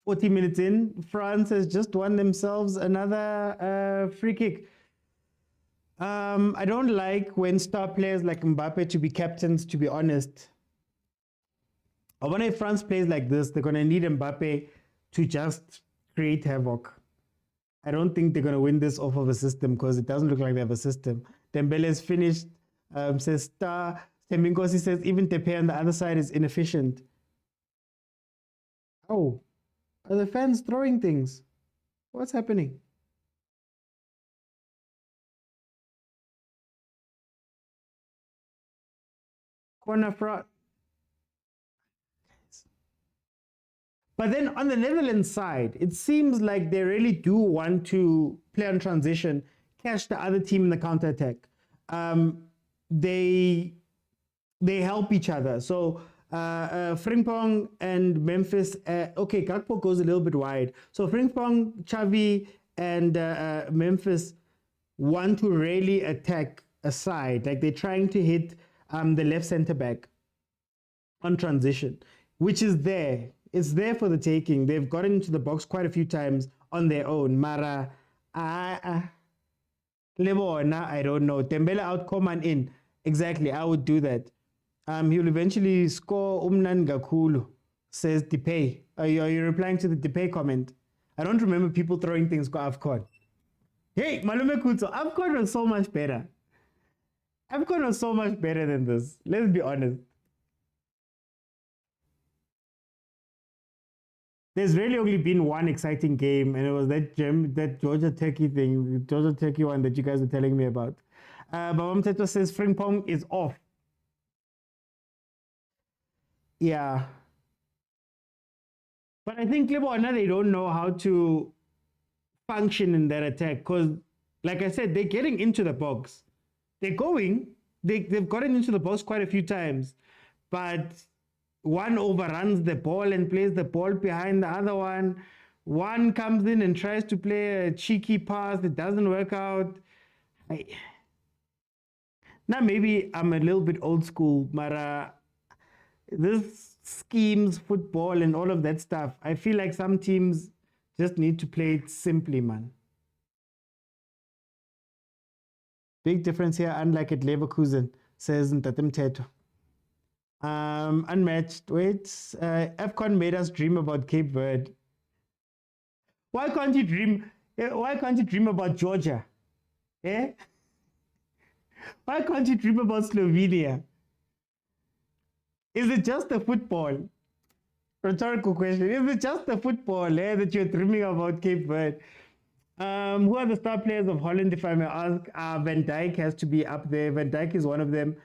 40 minutes in, France has just won themselves another free kick. I don't like when star players like Mbappe to be captains, to be honest. I wonder if France plays like this, they're going to need Mbappe to just create havoc. I don't think they're going to win this off of a system because it doesn't look like they have a system. Dembele is finished, says star. Seminkosi says even Tepe on the other side is inefficient. Oh. Are the fans throwing things? What's happening? Corner front. But then on the Netherlands side, it seems like they really do want to play on transition, catch the other team in the counter-attack. They help each other. So Frimpong and Memphis, okay, Gakpo goes a little bit wide. So Frimpong, Xavi, and Memphis want to really attack a side. Like they're trying to hit the left center back on transition, which is there. It's there for the taking. They've gotten into the box quite a few times on their own. Mara, Lebona, I don't know. Dembele out, Coman in. Exactly, I would do that. He'll eventually score Umnan Gakulu, says Depay. Are you replying to the Depay comment? I don't remember people throwing things for AFCON. Hey, Malume Kutso, AFCON was so much better. AFCON was so much better than this. Let's be honest. There's really only been one exciting game, and it was that Georgia-Turkey thing, Georgia-Turkey one that you guys were telling me about. Babam Teto says Frimpong is off. Yeah. But I think Lebona, they don't know how to function in that attack because, like I said, they're getting into the box. They're going. They've gotten into the box quite a few times. But one overruns the ball and plays the ball behind the other one. One comes in and tries to play a cheeky pass. It doesn't work out. Now, maybe I'm a little bit old school, but this schemes, football, and all of that stuff, I feel like some teams just need to play it simply, man. Big difference here, unlike at Leverkusen, says Ntatem Teto. Unmatched. Wait, AFCON made us dream about Cape Verde. Why can't you dream? Why can't you dream about Georgia? Eh? Why can't you dream about Slovenia? Is it just the football? Rhetorical question. Is it just the football that you're dreaming about Cape Verde? Who are the star players of Holland, if I may ask? Van Dijk has to be up there. Van Dijk is one of them.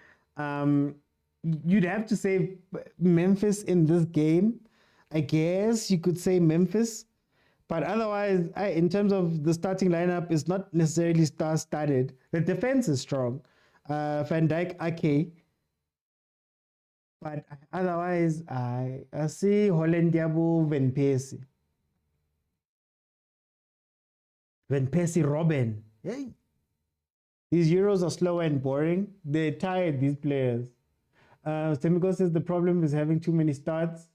you'd have to say Memphis in this game. I guess you could say Memphis. But otherwise, in terms of the starting lineup, it's not necessarily star-studded. The defense is strong. Van Dijk, Ake. But otherwise, I see Holland Diabo, Van Persie. Van Persie, Robin. Hey. These Euros are slow and boring. They're tired, these players. Semiko says the problem is having too many starts.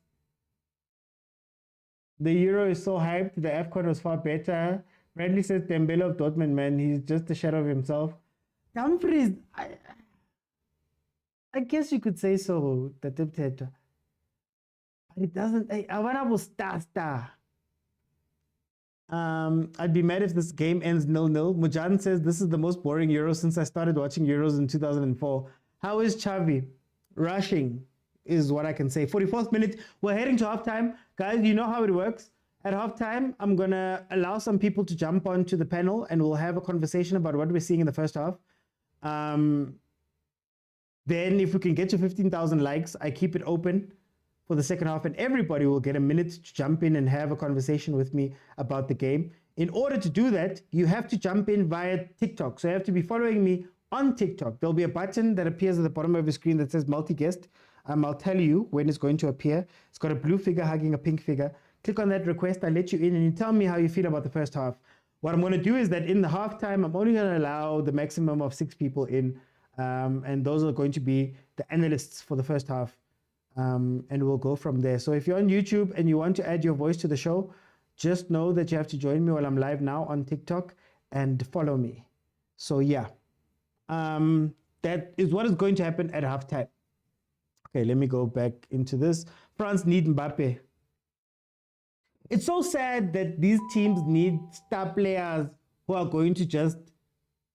The Euro is so hyped. The AFCON was far better. Bradley says Dembele of Dortmund, man, he's just a shadow of himself. Dumfries, I guess you could say so. But it doesn't. I want to star. I'd be mad if this game ends 0-0. Mujan says this is the most boring Euro since I started watching Euros in 2004. How is Xavi? Rushing is what I can say. 44th minute, we're heading to halftime. Guys, you know how it works. At halftime, I'm going to allow some people to jump onto the panel and we'll have a conversation about what we're seeing in the first half. Then if we can get to 15,000 likes, I keep it open for the second half and everybody will get a minute to jump in and have a conversation with me about the game. In order to do that, you have to jump in via TikTok. So you have to be following me on TikTok. There'll be a button that appears at the bottom of your screen that says multi-guest. I'll tell you when it's going to appear. It's got a blue figure hugging a pink figure. Click on that request. I'll let you in and you tell me how you feel about the first half. What I'm going to do is that in the halftime, I'm only going to allow the maximum of 6 people in. And those are going to be the analysts for the first half. And we'll go from there. So if you're on YouTube and you want to add your voice to the show, just know that you have to join me while I'm live now on TikTok and follow me. So yeah, that is what is going to happen at halftime. Okay, let me go back into this. France need Mbappe. It's so sad that these teams need star players who are going to just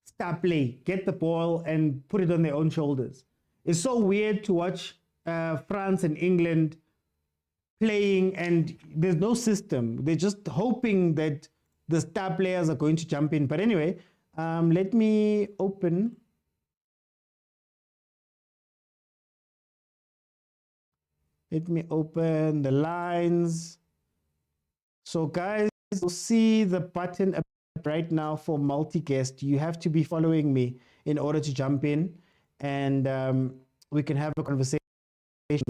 star play, get the ball and put it on their own shoulders. It's so weird to watch France and England playing and there's no system. They're just hoping that the star players are going to jump in. But anyway, let me open. Let me open the lines. So guys, you'll see the button right now for multi-guest. You have to be following me in order to jump in and we can have a conversation.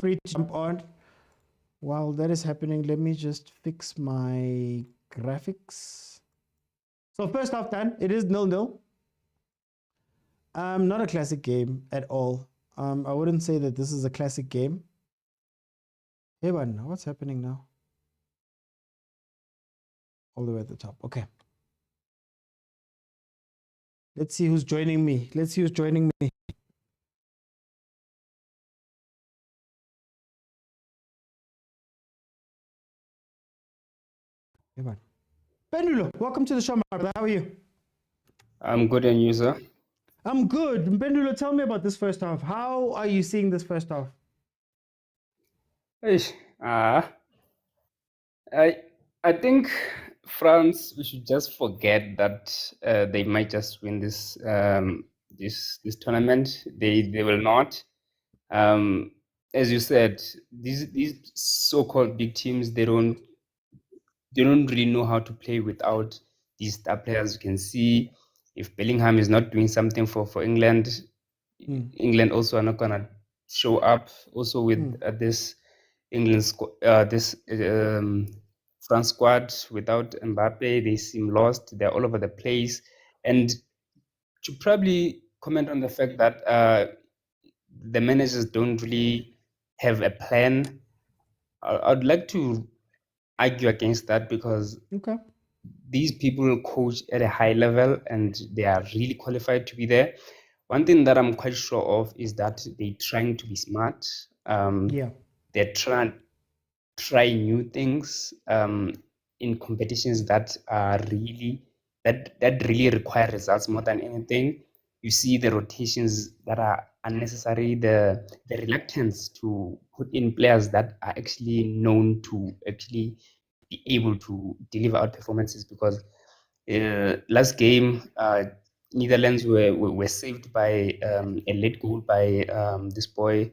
Free to jump on. While that is happening, let me just fix my graphics. So first half done. It is 0-0. Not a classic game at all. I wouldn't say that this is a classic game. Hey, man, what's happening now? All the way at the top. Okay. Let's see who's joining me. Let's see who's joining me. Hey, man. Pendulo, welcome to the show, my brother. How are you? I'm good, and you, sir? I'm good. Pendulo, tell me about this first half. How are you seeing this first half? Eish, I think France, we should just forget that they might just win this this tournament. They will not. As you said, these so-called big teams, they don't really know how to play without these star players. You can see if Bellingham is not doing something for England, England also are not gonna show up. Also with this England this France squad without Mbappe, they seem lost. They're all over the place. And to probably comment on the fact that the managers don't really have a plan, I'd like to argue against that because these people coach at a high level and they are really qualified to be there. One thing that I'm quite sure of is that they're trying to be smart. They're trying to try new things in competitions that are really that really require results more than anything. You see the rotations that are unnecessary, the reluctance to put in players that are actually known to actually be able to deliver out performances, because last game Netherlands were saved by a late goal by this boy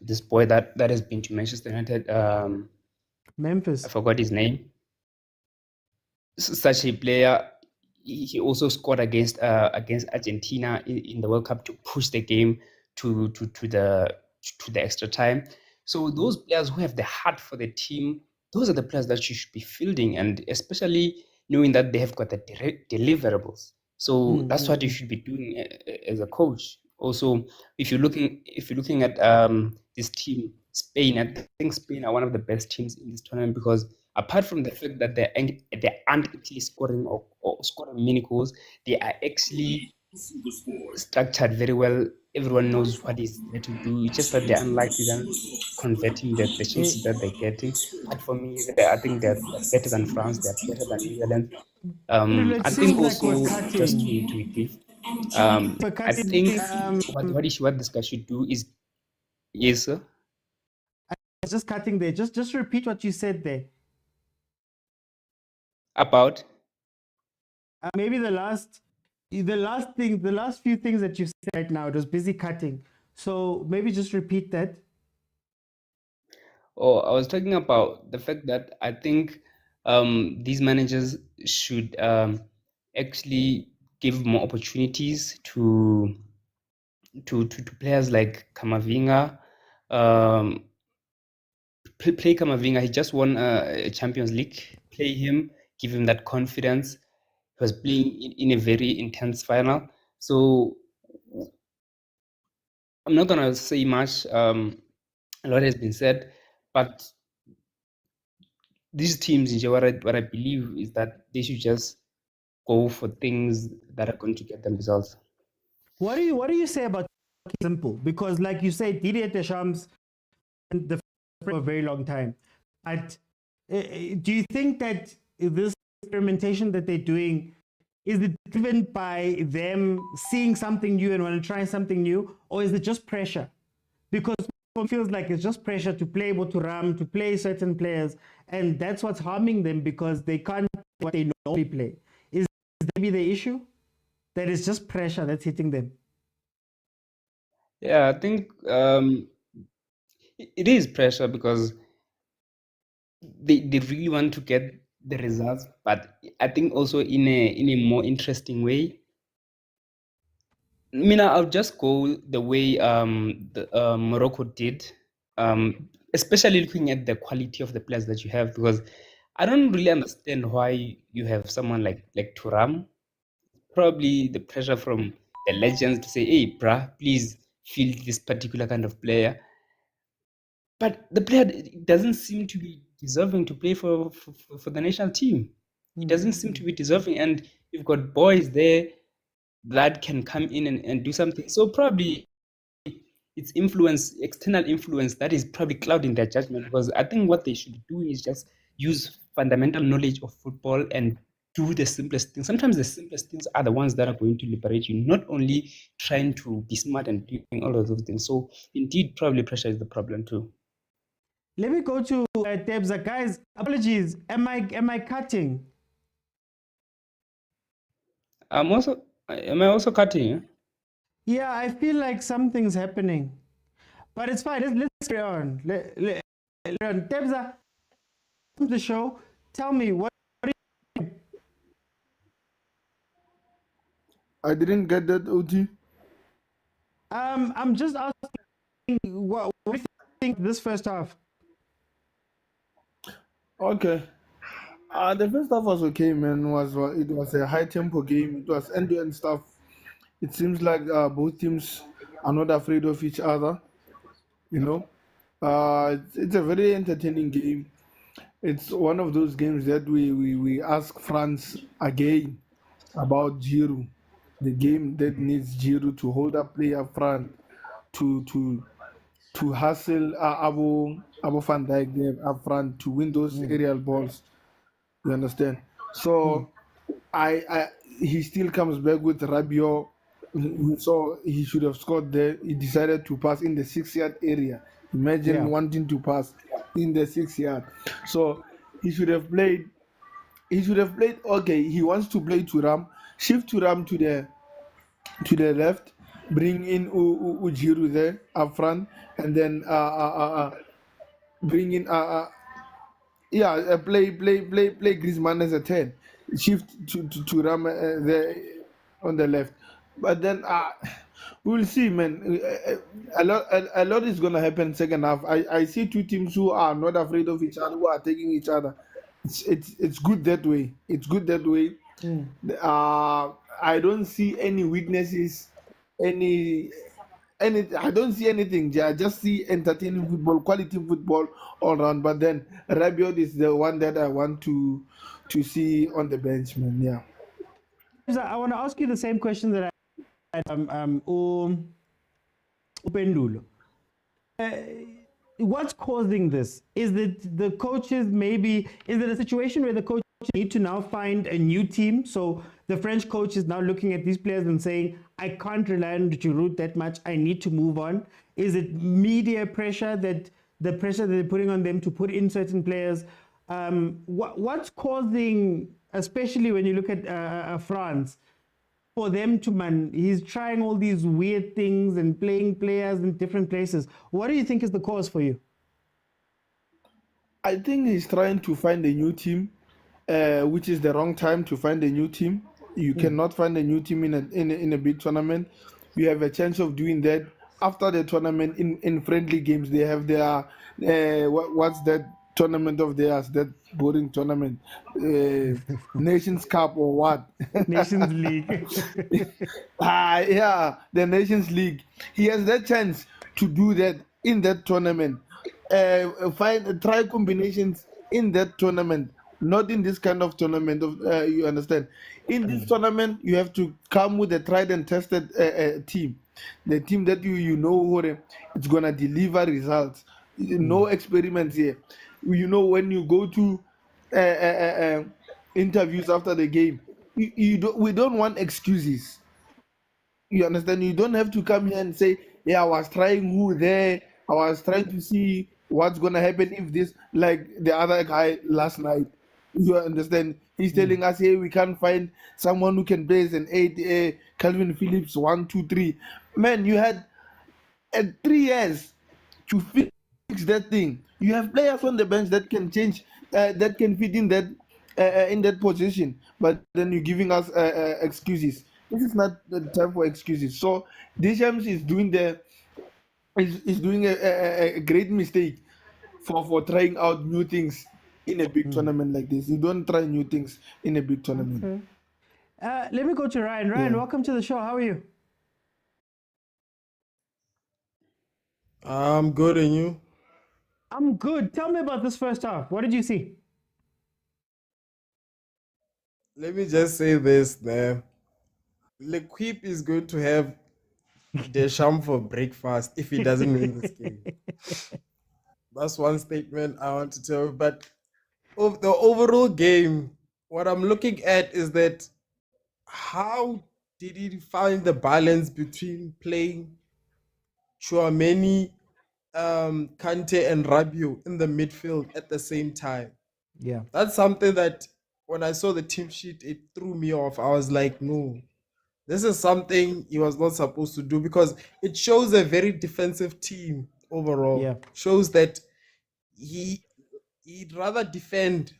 this boy that has been to Manchester United. Memphis. I forgot his name. Such a player. He also scored against Argentina in the World Cup to push the game to the extra time. So those players who have the heart for the team, those are the players that you should be fielding, and especially knowing that they have got the deliverables. So that's what you should be doing as a coach. Also, if you're looking at this team, Spain, I think Spain are one of the best teams in this tournament because apart from the fact that they aren't actually scoring or scoring many goals, they are actually structured very well. Everyone knows what is there to do. It's just that they're unlikely than converting the chances that they're getting. But for me, I think they're better than France. They're better than Netherlands. I think also just to give. I think what this guy should do is yes, sir. Just cutting there. Just repeat what you said there. About maybe the last few things that you said right now, it was busy cutting. So maybe just repeat that. Oh, I was talking about the fact that I think these managers should actually give more opportunities to players like Kamavinga. Play Kamavinga. He just won a Champions League. Play him, give him that confidence. He was playing in a very intense final. So I'm not gonna say much. A lot has been said, but these teams, what I believe is that they should just go for things that are going to get them results. What do you say about simple? Because like you say, Didier Deschamps the for a very long time. But do you think that this experimentation that they're doing is it driven by them seeing something new and want to try something new, or is it just pressure? Because it feels like it's just pressure to play Boturam, to play certain players, and that's what's harming them because they can't play what they normally play. Is that maybe the issue? That it's just pressure that's hitting them? Yeah, I think it is pressure because they really want to get the results, but I think also in a more interesting way. I'll just go the way Morocco did, especially looking at the quality of the players that you have, because I don't really understand why you have someone like Thuram. Probably the pressure from the legends to say, "Hey, bruh, please field this particular kind of player." But the player doesn't seem to be deserving to play for the national team. He doesn't seem to be deserving, and you've got boys there that can come in and do something. So probably it's influence, external influence, that is probably clouding their judgment, because I think what they should be doing is just use fundamental knowledge of football and do the simplest things. Sometimes the simplest things are the ones that are going to liberate you, not only trying to be smart and doing all of those things. So indeed, probably pressure is the problem too. Let me go to Tebza. Guys, apologies. Am I cutting? Am I also cutting? Yeah, I feel like something's happening, but it's fine. Let's carry on. Tebza, come to the show. Tell me what. I didn't get that, OG. I'm just asking what do you think this first half? Okay. The first half was okay, man. It was a high tempo game. It was end-to-end stuff. It seems like both teams are not afraid of each other. You know, it's a very entertaining game. It's one of those games that we ask France again about Giroud, the game that needs Giroud to hold up play up front, to hustle Abu Van Dijk there up front to win those aerial balls. You understand? So he still comes back with Rabiot. So he should have scored there. He decided to pass in the 6-yard area. Imagine wanting to pass in the 6-yard. So he should have played. Okay, he wants to play Thuram, shift Thuram to the left, bring in Ujiru there up front, and then bring in play Griezmann as a 10, shift to Ram there on the left. But then we'll see, man. A lot is gonna happen second half. I see two teams who are not afraid of each other, who are taking each other. It's good that way. It's good that way. I don't see any weaknesses, any I don't see anything. I just see entertaining football, quality football all around. But then Rabiot is the one that I want to see on the bench, man. Yeah. I want to ask you the same question that I had Upendulo. What's causing this? Is it the coaches maybe, is it a situation where the coaches need to now find a new team? So the French coach is now looking at these players and saying, I can't rely on Giroud that much. I need to move on. Is it media pressure, that the pressure that they're putting on them to put in certain players? What's causing, especially when you look at France, for them to he's trying all these weird things and playing players in different places. What do you think is the cause for you? I think he's trying to find a new team, which is the wrong time to find a new team. You cannot find a new team in a big tournament. You have a chance of doing that after the tournament. In friendly games, they have their what's that tournament of theirs, that boring tournament, Nations Cup or what? Nations League. Yeah, the Nations League. He has that chance to do that in that tournament. Try combinations in that tournament, not in this kind of tournament. You understand? In this tournament, you have to come with a tried and tested team, the team that you know it's gonna deliver results. No experiments here. You know, when you go to interviews after the game, we don't want excuses. You understand? You don't have to come here and say, yeah, I was trying who there, I was trying to see what's gonna happen if this, like the other guy last night. You understand? He's telling us, hey, we can't find someone who can play as an 8, Calvin Phillips 1, 2, 3. Man, you had 3 years to fix that thing. You have players on the bench that can change, that can fit in that position, but then you're giving us excuses. This is not the time for excuses. So Deschamps is doing a great mistake for trying out new things in a big tournament like this. You don't try new things in a big tournament. Okay. Let me go to Ryan. Ryan, welcome to the show. How are you? I'm good, and you? I'm good. Tell me about this first half. What did you see? Let me just say this, man. L'Equipe is going to have Deschamps for breakfast if he doesn't win this game. That's one statement I want to tell you. But of the overall game, what I'm looking at is that how did he find the balance between playing Chouameni, Kante, and Rabiot in the midfield at the same time? Yeah. That's something that when I saw the team sheet, it threw me off. I was like, no, this is something he was not supposed to do, because it shows a very defensive team overall. Yeah. Shows that he'd rather defend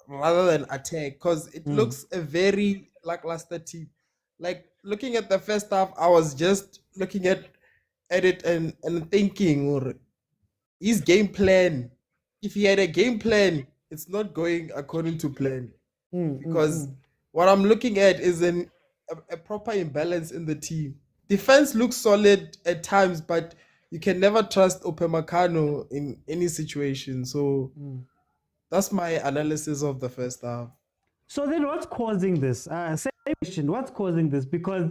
rather than attack, because it looks a very lackluster team. Like, looking at the first half, I was just looking at it and thinking, or his game plan, if he had a game plan, it's not going according to plan. Because what I'm looking at is a proper imbalance in the team. Defense looks solid at times, but you can never trust Upamecano in any situation. So that's my analysis of the first half. So then what's causing this? Same question. What's causing this? Because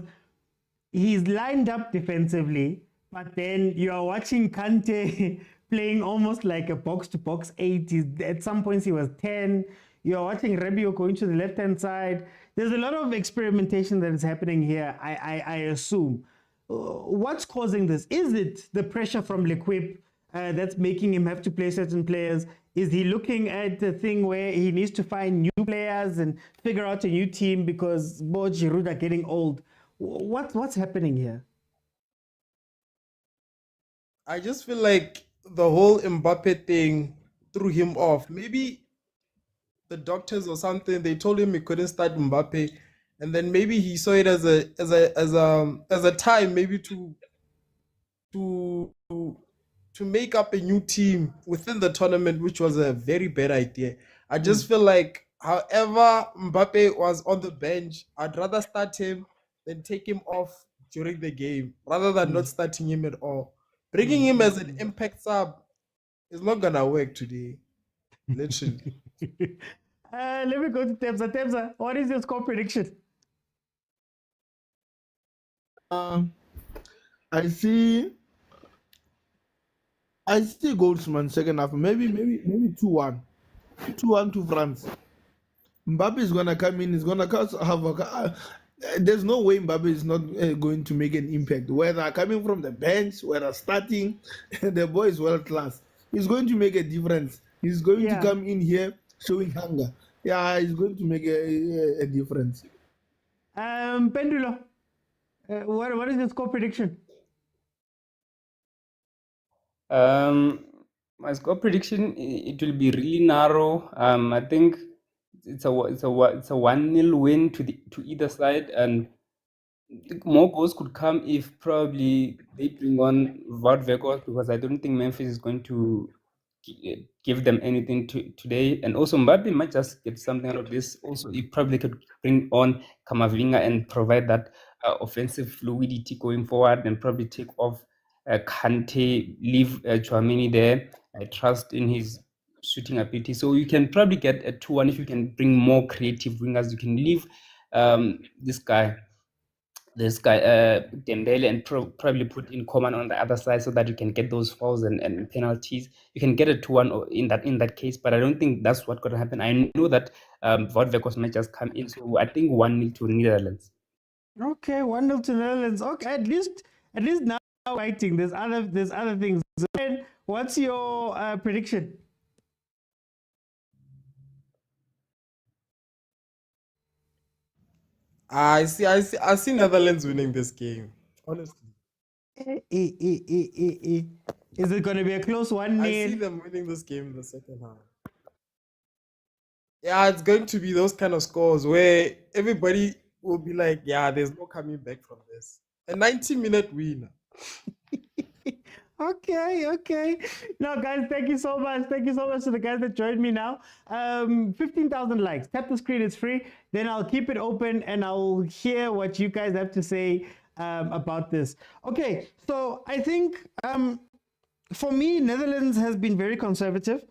he's lined up defensively, but then you are watching Kante playing almost like a box-to-box 8. At some points he was 10. You're watching Rabiot going to the left-hand side. There's a lot of experimentation that is happening here, I assume. What's causing this? Is it the pressure from L'Equipe that's making him have to play certain players? Is he looking at the thing where he needs to find new players and figure out a new team because both Giroud are getting old? What's happening here? I just feel like the whole Mbappe thing threw him off. Maybe the doctors or something, they told him he couldn't start Mbappe, and then maybe he saw it as a time maybe to to make up a new team within the tournament, which was a very bad idea. I just feel like, however, Mbappe was on the bench, I'd rather start him than take him off during the game rather than not starting him at all. Bringing him as an impact sub is not gonna work today, literally. Let me go to Temsa. Temsa, what is your score prediction? I see goals, man. Second half, maybe 2-1, 2-1 to France. Mbappe is gonna come in. He's gonna cause havoc. There's no way Mbappe is not going to make an impact. Whether coming from the bench, whether starting, the boy is world class. He's going to make a difference. He's going to come in here showing hunger. Yeah, he's going to make a difference. Pendulo, what is your score prediction? My score prediction, it will be really narrow. I think it's a 1-0 win to either side, and more goals could come if probably they bring on Wout Weghorst, because I don't think Memphis is going to give them anything today. And also Mbappe might just get something out of this. Also, he probably could bring on Kamavinga and provide that offensive fluidity going forward, and probably take off Kante, leave Chouameni there. I trust in his shooting ability. So you can probably get a 2-1 if you can bring more creative wingers. You can leave this guy Dembele, and probably put in Coman on the other side, so that you can get those fouls and penalties. You can get a 2-1 in that case, but I don't think that's what's going to happen. I know that Wout Weghorst might just come in, so I think 1-0 to Netherlands. Okay, 1-0 to Netherlands. Okay, at least now fighting. There's other things. So, what's your prediction? I see Netherlands winning this game, honestly. Is it going to be a close 1-0? I see them winning this game in the second half. Yeah, it's going to be those kind of scores where everybody will be like, yeah, there's no coming back from this. A 90-minute win. Okay. Now, guys, thank you so much. Thank you so much to the guys that joined me now. 15,000 likes. Tap the screen, it's free. Then I'll keep it open and I'll hear what you guys have to say about this. Okay, so I think for me, Netherlands has been very conservative.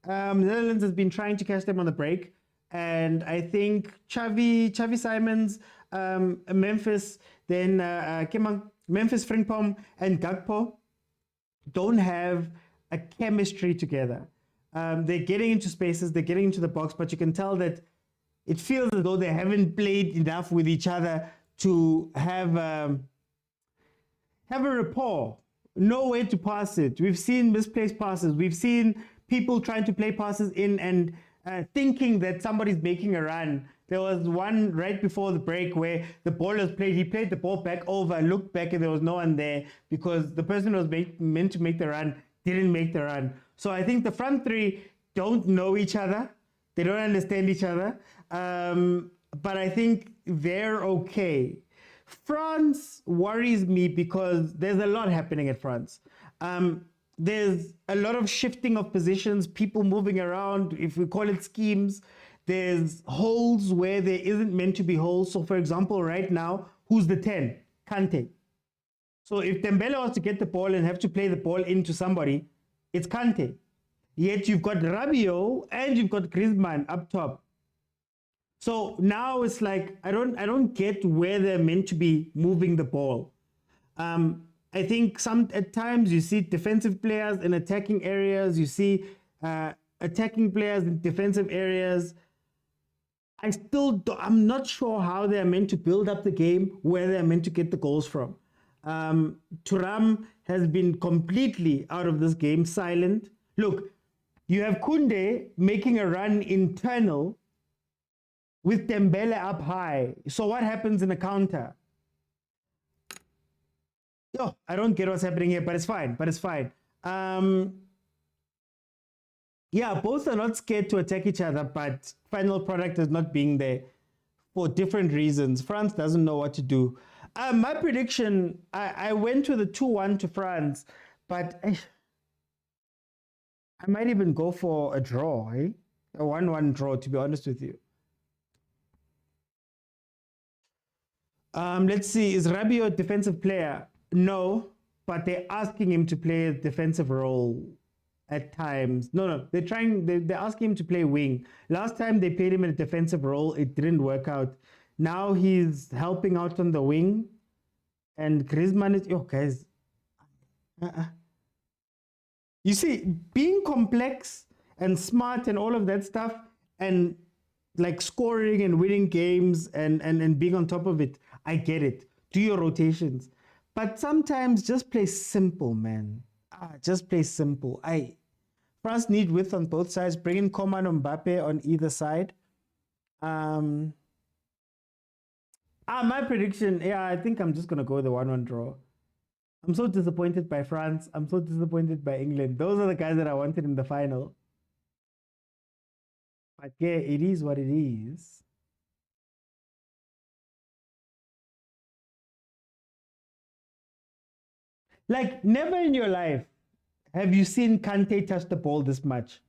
Netherlands has been trying to catch them on the break. And I think Xavi Simons, Memphis, then Memphis, Frimpong, and Gakpo don't have a chemistry together. They're getting into spaces, they're getting into the box, but you can tell that it feels as though they haven't played enough with each other to have a rapport, no way to pass it. We've seen misplaced passes. We've seen people trying to play passes in and thinking that somebody's making a run. There was one right before the break where the ball was played. He played the ball back over, looked back, and there was no one there because the person who was meant to make the run didn't make the run. So I think the front three don't know each other. They don't understand each other. But I think they're okay. France worries me because there's a lot happening at France. There's a lot of shifting of positions, people moving around, if we call it schemes. There's holes where there isn't meant to be holes. So, for example, right now, who's the 10? Kante. So if Dembele was to get the ball and have to play the ball into somebody, it's Kante. Yet you've got Rabiot and you've got Griezmann up top. So now it's like I don't get where they're meant to be moving the ball. I think at times you see defensive players in attacking areas. You see attacking players in defensive areas. I'm not sure how they're meant to build up the game, where they're meant to get the goals from. Thuram has been completely out of this game, silent. Look, you have Koundé making a run internal with Dembele up high. So what happens in a counter? Yo, I don't get what's happening here, but it's fine. But it's fine. Yeah, both are not scared to attack each other, but final product is not being there for different reasons. France doesn't know what to do. My prediction, I went with a 2-1 to France, but I might even go for a draw, eh? A 1-1 draw, to be honest with you. Let's see, is Rabiot a defensive player? No, but they're asking him to play a defensive role at times. No, they're asking him to play wing. Last time they played him in a defensive role, it didn't work out. Now he's helping out on the wing, and Griezmann is, guys. You see, being complex and smart and all of that stuff, and like scoring and winning games and being on top of it, I get it. Do your rotations. But sometimes just play simple, man. Just play simple. France need width on both sides. Bring in Coman and Mbappe on either side. My prediction, I think I'm just going to go with the 1-1 draw. I'm so disappointed by France. I'm so disappointed by England. Those are the guys that I wanted in the final. But yeah, it is what it is. Like, never in your life have you seen Kante touch the ball this much.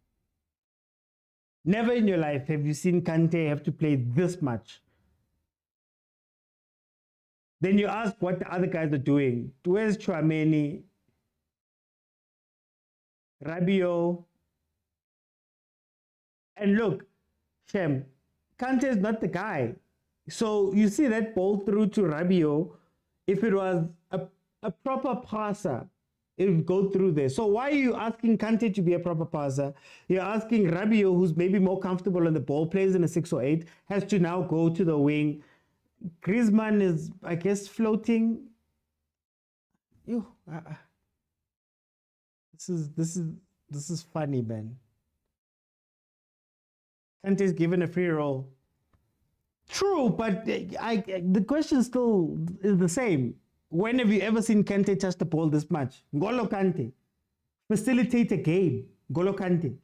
Never in your life have you seen Kante have to play this much. Then you ask what the other guys are doing. Where's Chouameni? Rabiot? And look, Shem, Kante is not the guy. So you see that ball through to Rabiot. If it was a proper passer, it would go through there. So why are you asking Kante to be a proper passer? You're asking Rabiot, who's maybe more comfortable on the ball, plays in a 6 or 8, has to now go to the wing. Griezmann is, I guess, floating. This is funny, man. Kante is given a free roll. True, but the question still is the same. When have you ever seen Kante touch the ball this much? N'Golo Kante. Facilitate a game. N'Golo Kante.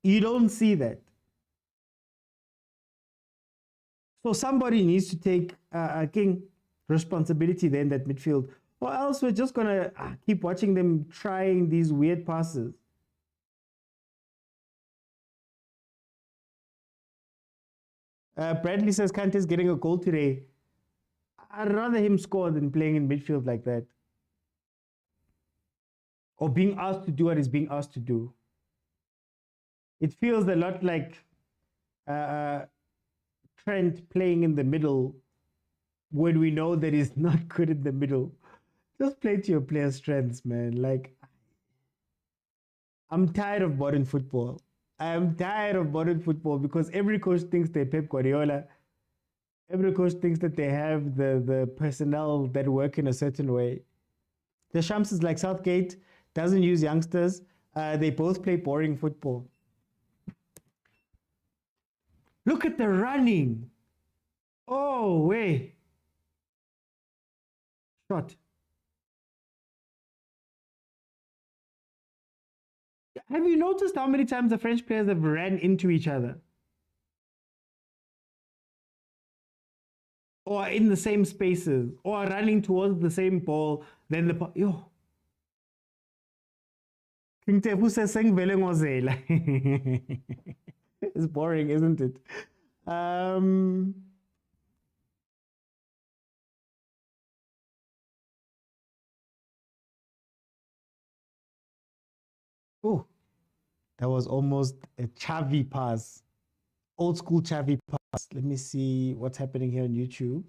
You don't see that. So somebody needs to take responsibility there in that midfield. Or else we're just going to keep watching them trying these weird passes. Bradley says Kante is getting a goal today. I'd rather him score than playing in midfield like that. Or being asked to do what he's being asked to do. It feels a lot like Trent playing in the middle when we know that he's not good in the middle. Just play to your player's strengths, man. Like, I'm tired of modern football. I'm tired of modern football because every coach thinks they're Pep Guardiola. Every coach thinks that they have the personnel that work in a certain way. The Shams is like Southgate, doesn't use youngsters. They both play boring football. Look at the running. Oh, wait. Shot. Have you noticed how many times the French players have ran into each other? Or in the same spaces, or running towards the same ball, then the King Tefu says saying it's boring, isn't it? Oh, that was almost a Xavi pass. Old school Xavi pass. Let me see what's happening here on YouTube.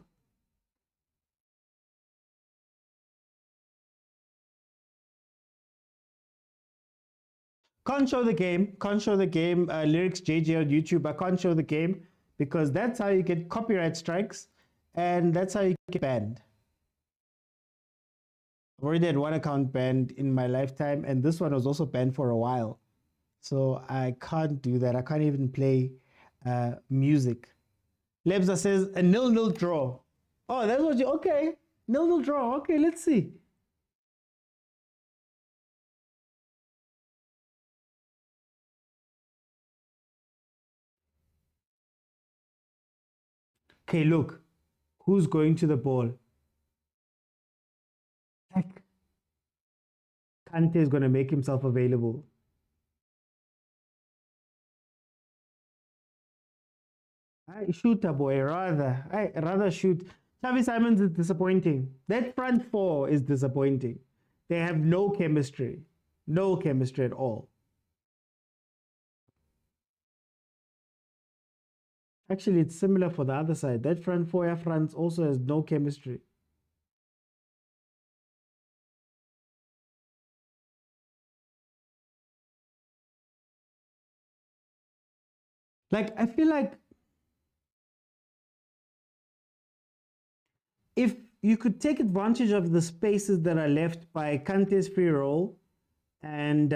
Can't show the game. Can't show the game. Lyrics JJ on YouTube. I can't show the game because that's how you get copyright strikes and that's how you get banned. I've already had one account banned in my lifetime and this one was also banned for a while. So I can't do that. I can't even play music. Lebza says a 0-0 draw. Oh, that's what you, okay. 0-0 draw. Okay, let's see. Okay, look, who's going to the ball? Heck, Kante is going to make himself available. Shooter boy, rather shoot. Xavi Simons is disappointing. That front four is disappointing. They have no chemistry. No chemistry at all. Actually, it's similar for the other side. That front four, France also has no chemistry. Like, I feel like if you could take advantage of the spaces that are left by Kante's free roll and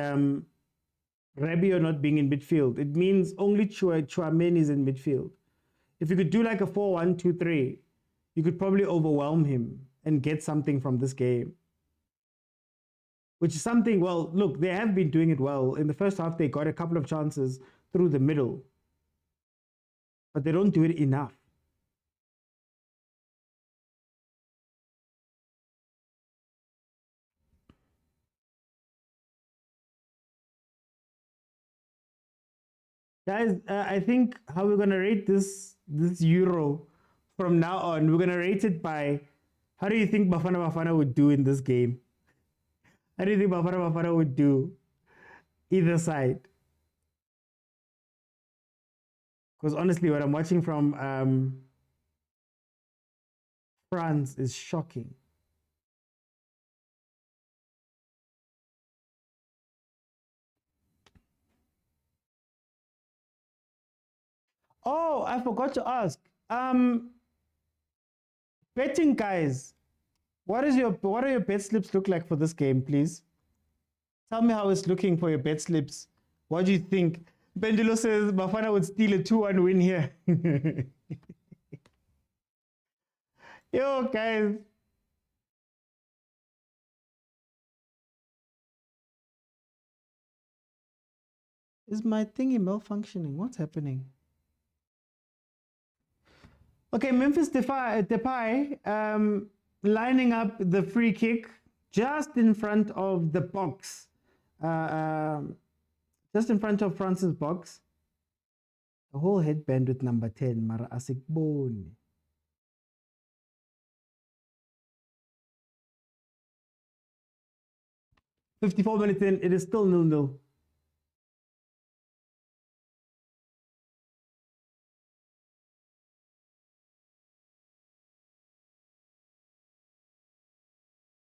Rabiot not being in midfield, it means only Chouameni is in midfield. If you could do like a 4-1-2-3, you could probably overwhelm him and get something from this game. Which is something, well, look, they have been doing it well. In the first half, they got a couple of chances through the middle. But they don't do it enough. Guys, I think how we're gonna rate this Euro from now on, we're gonna rate it by how do you think Bafana would do in this game? How do you think Bafana would do either side? Because honestly, what I'm watching from France is shocking. Oh, I forgot to ask. Betting guys, what are your bet slips look like for this game, please? Tell me how it's looking for your bet slips. What do you think? Bendilo says Bafana would steal a 2-1 win here. Yo, guys. Is my thingy malfunctioning? What's happening? Okay, Memphis Depay lining up the free kick just in front of the box. Just in front of France's box. The whole headband with number 10, Mara Asikboni. "54 minutes in, it is still 0-0.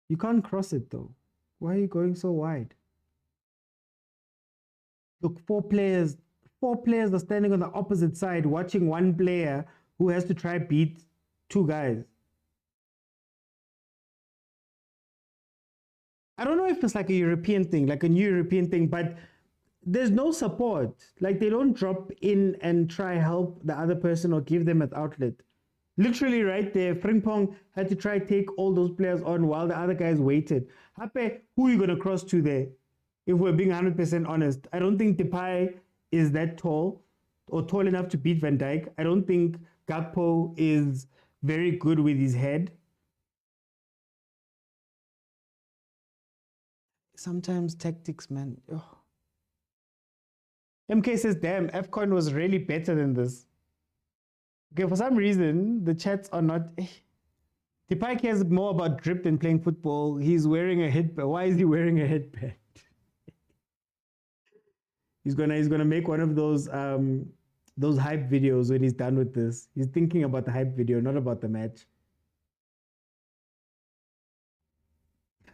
You can't cross it though. Why are you going so wide? Look, four players are standing on the opposite side watching one player who has to try beat two guys. I don't know if it's like a European thing, like a new European thing, but there's no support. Like they don't drop in and try help the other person or give them an outlet. Literally right there, Frimpong had to try take all those players on while the other guys waited. Hape, who are you going to cross to there? If we're being 100% honest, I don't think Depay is that tall or tall enough to beat Van Dijk. I don't think Gakpo is very good with his head. Sometimes tactics, man. Oh. MK says, damn, AFCON was really better than this. Okay, for some reason, the chats are not... Depay cares more about drip than playing football. He's wearing a headband. Why is he wearing a headband? He's gonna make one of those hype videos when he's done with this. He's thinking about the hype video, not about the match.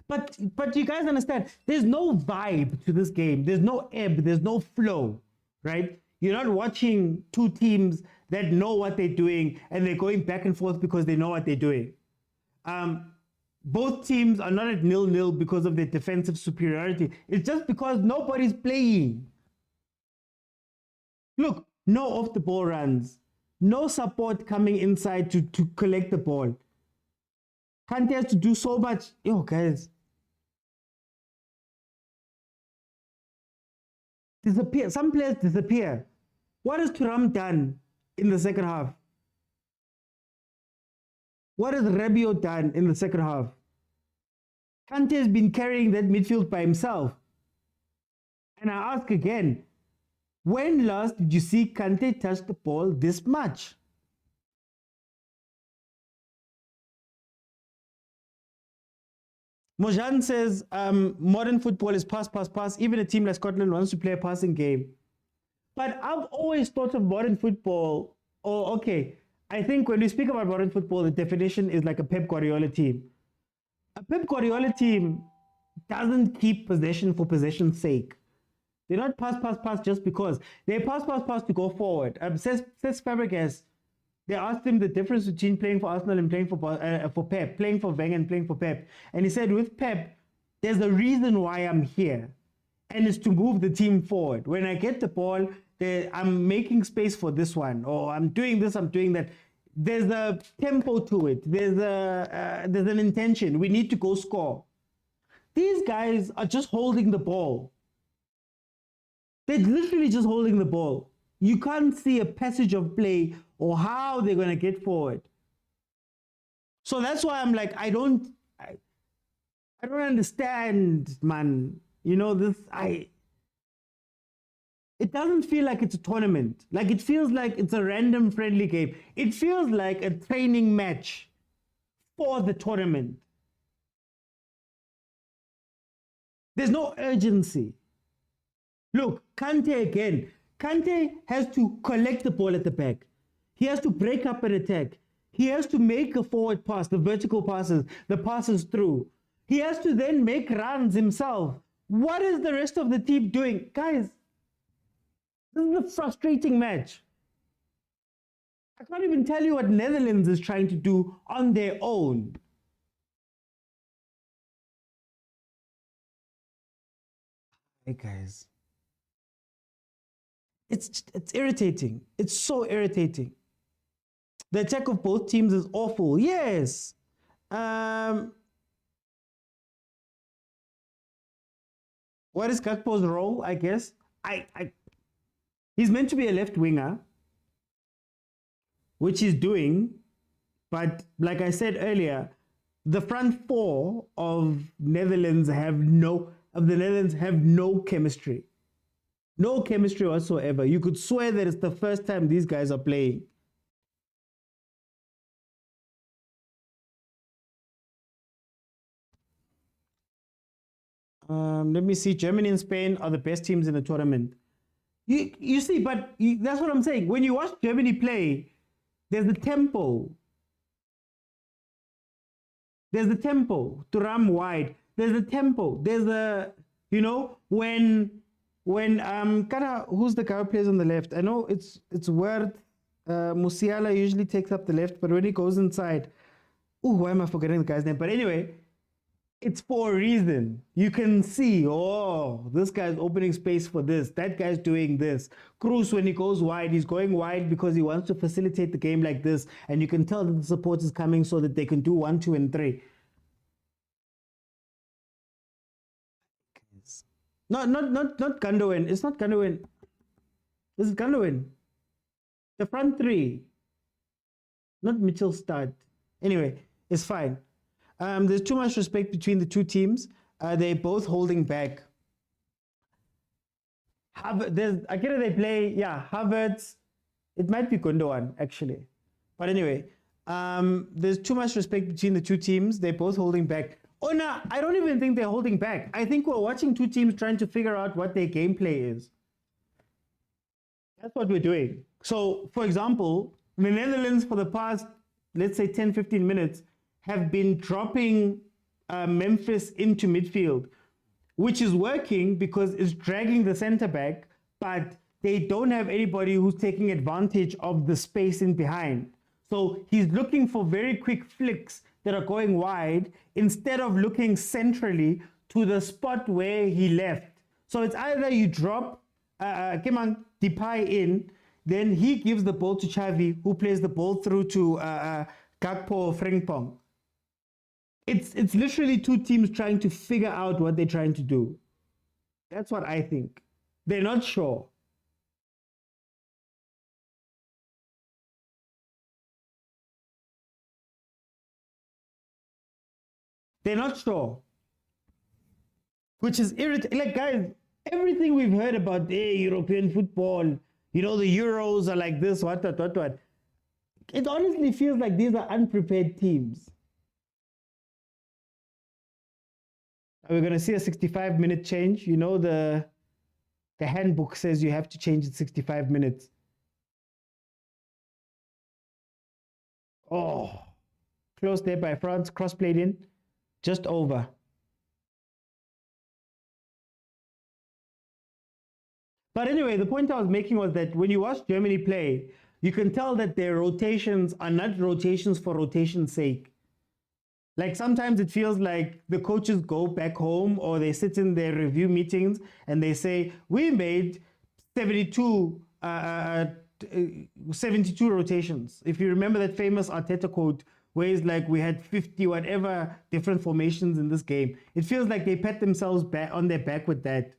But you guys understand, there's no vibe to this game. There's no ebb, there's no flow, right? You're not watching two teams that know what they're doing and they're going back and forth because they know what they're doing. Both teams are not at 0-0 because of their defensive superiority. It's just because nobody's playing. Look, no off the ball runs, no support coming inside to collect the ball. Kante has to do so much. Yo, guys. Disappear. Some players disappear. What has Thuram done in the second half? What has Rabiot done in the second half? Kante has been carrying that midfield by himself. And I ask again, when last did you see Kante touch the ball this much? Mojan says modern football is pass, pass, pass. Even a team like Scotland wants to play a passing game. But I've always thought of modern football, I think when we speak about modern football, the definition is like a Pep Guardiola team. A Pep Guardiola team doesn't keep possession for possession's sake. They don't pass, pass, pass just because. They pass, pass, pass to go forward. Says Fabregas, they asked him the difference between playing for Arsenal and playing for Pep, playing for Wenger and playing for Pep. And he said, with Pep, there's a reason why I'm here. And it's to move the team forward. When I get the ball, I'm making space for this one. Or I'm doing this, I'm doing that. There's a tempo to it. There's an intention. We need to go score. These guys are just holding the ball. They're literally just holding the ball. You can't see a passage of play or how they're going to get forward. So that's why I'm like, I don't understand, man. You know, it doesn't feel like it's a tournament. Like, it feels like it's a random friendly game. It feels like a training match for the tournament. There's no urgency. Look, Kante again. Kante has to collect the ball at the back. He has to break up an attack. He has to make a forward pass, the vertical passes, the passes through. He has to then make runs himself. What is the rest of the team doing? Guys, this is a frustrating match. I can't even tell you what Netherlands is trying to do on their own. Hey guys. It's irritating. It's so irritating. The attack of both teams is awful. Yes. What is Gakpo's role, I guess? He's meant to be a left winger, which he's doing. But like I said earlier, the front four of Netherlands have no chemistry. No chemistry whatsoever. You could swear that it's the first time these guys are playing. Let me see. Germany and Spain are the best teams in the tournament. You see, but that's what I'm saying. When you watch Germany play, there's the tempo. There's the tempo to run wide. There's the tempo. There's the, when who's the guy who plays on the left? I know it's weird. Musiala usually takes up the left, but when he goes inside, why am I forgetting the guy's name? But anyway, it's for a reason. You can see, this guy's opening space for this. That guy's doing this. Cruz, when he goes wide, he's going wide because he wants to facilitate the game like this. And you can tell that the support is coming so that they can do 1, 2, and 3. Not Gundogan. It's not Gundogan. This is Gundogan. The front three. Not Mitchell Start. Anyway, it's fine. There's too much respect between the two teams. They're both holding back. I get it, they play, Havertz. It might be Gundogan, actually. But anyway, there's too much respect between the two teams. They're both holding back. No, I don't even think they're holding back. I think we're watching two teams trying to figure out what their gameplay is. That's what we're doing. So, for example, the Netherlands for the past, let's say 10, 15 minutes, have been dropping Memphis into midfield, which is working because it's dragging the center back, but they don't have anybody who's taking advantage of the space in behind. So he's looking for very quick flicks that are going wide instead of looking centrally to the spot where he left. So it's either you drop Depay in, then he gives the ball to Xavi, who plays the ball through to Gakpo or Frimpong. It's literally two teams trying to figure out what they're trying to do. That's what I think. They're not sure. They're not sure. Which is irritating. Like, guys, everything we've heard about European football, you know, the Euros are like this, what. It honestly feels like these are unprepared teams. Are we going to see a 65-minute change? You know, the handbook says you have to change it 65 minutes. Oh, close there by France, cross-played in, just over. But anyway, the point I was making was that when you watch Germany play, you can tell that their rotations are not rotations for rotation's sake. Like sometimes it feels like the coaches go back home or they sit in their review meetings and they say, we made 72 rotations. If you remember that famous Arteta quote where he's like, we had 50 whatever different formations in this game. It feels like they pat themselves back on their back with that,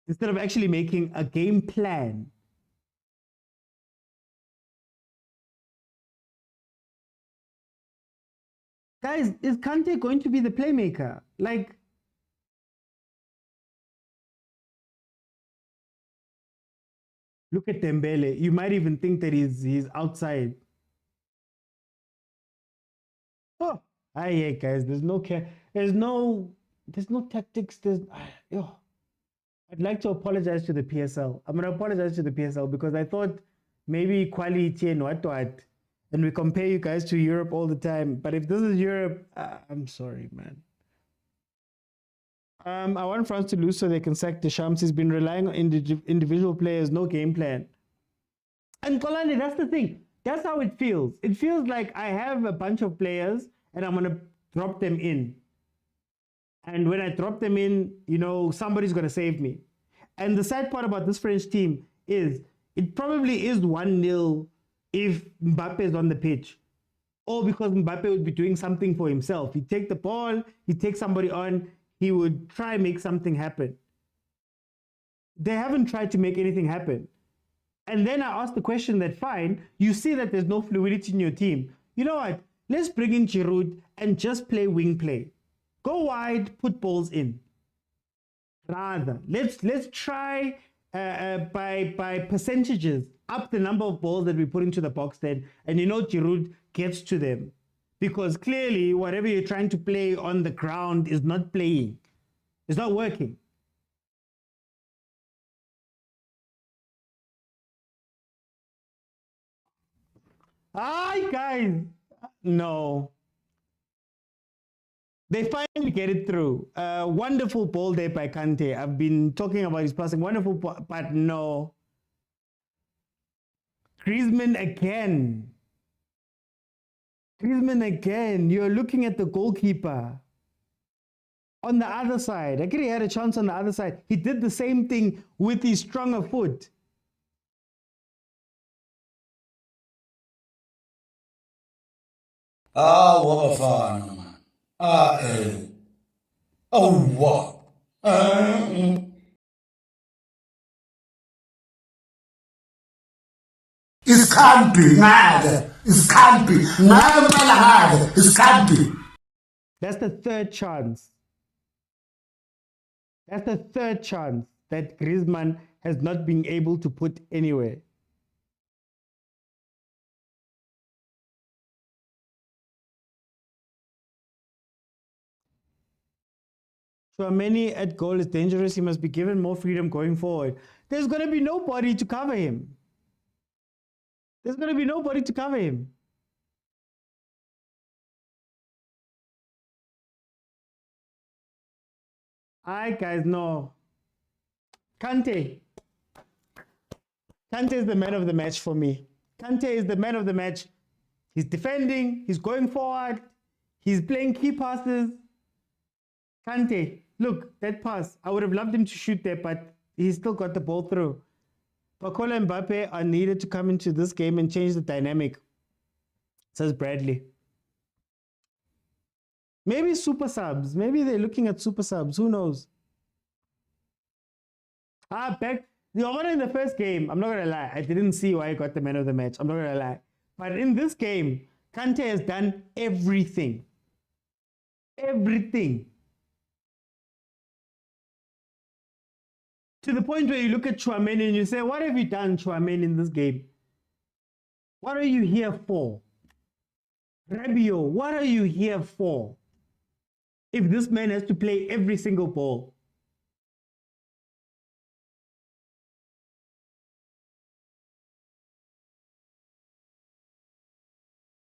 instead of actually making a game plan. Guys, is Kante going to be the playmaker? Like, look at Dembele. You might even think that he's outside. Oh, yeah, guys. There's no care. There's no tactics. I'd like to apologize to the PSL. I'm going to apologize to the PSL because I thought maybe quality and what. And we compare you guys to Europe all the time. But if this is Europe, I'm sorry, man. I want France to lose so they can sack the Shams. He's been relying on individual players, no game plan. And Kolani, that's the thing. That's how it feels. It feels like I have a bunch of players and I'm going to drop them in. And when I drop them in, you know, somebody's going to save me. And the sad part about this French team is it probably is 1-0 if Mbappe is on the pitch. Or because Mbappe would be doing something for himself. He'd take the ball, he'd take somebody on, he would try and make something happen. They haven't tried to make anything happen. And then I asked the question that, fine, you see that there's no fluidity in your team. You know what? Let's bring in Giroud and just play wing play. Go wide, put balls in. Rather, let's try by percentages up the number of balls that we put into the box then, and you know Giroud gets to them. Because clearly, whatever you're trying to play on the ground is not playing. It's not working. Hi, guys. No. They finally get it through. Wonderful ball there by Kante. I've been talking about his passing. Wonderful, but no. Griezmann again. Griezmann again. You're looking at the goalkeeper. On the other side. I he had a chance on the other side. He did the same thing with his stronger foot. What bafana, man. Oh, what? It can't be mad. It can't be. It can't be. That's the third chance. That's the third chance that Griezmann has not been able to put anywhere. Chouameni at goal is dangerous. He must be given more freedom going forward. There's going to be nobody to cover him. There's going to be nobody to cover him. Alright, guys, no. Kante. Kante is the man of the match for me. Kante is the man of the match. He's defending. He's going forward. He's playing key passes. Kante, look, that pass. I would have loved him to shoot there, but he still got the ball through. Bakola and Mbappe are needed to come into this game and change the dynamic, says Bradley. Maybe super subs. Maybe they're looking at super subs. Who knows? Back. The honor in the first game, I'm not going to lie. I didn't see why he got the man of the match. I'm not going to lie. But in this game, Kante has done everything. Everything. To the point where you look at Chouameni and you say, what have you done, Chouameni, in this game? What are you here for? Rabiot, what are you here for? If this man has to play every single ball.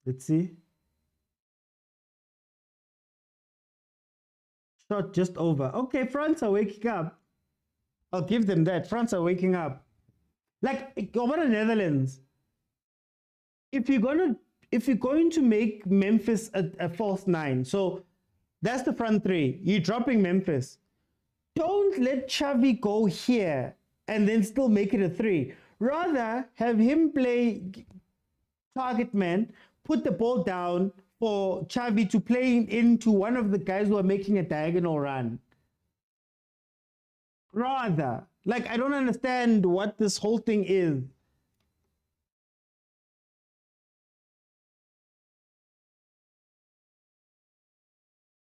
Let's see. Shot just over. Okay, France are waking up. I'll give them that. France are waking up. Like, go over the Netherlands. If you're going to make Memphis a false nine, so that's the front three. You're dropping Memphis. Don't let Xavi go here and then still make it a three. Rather, have him play target man, put the ball down for Xavi to play into one of the guys who are making a diagonal run. Rather, like, I don't understand what this whole thing is.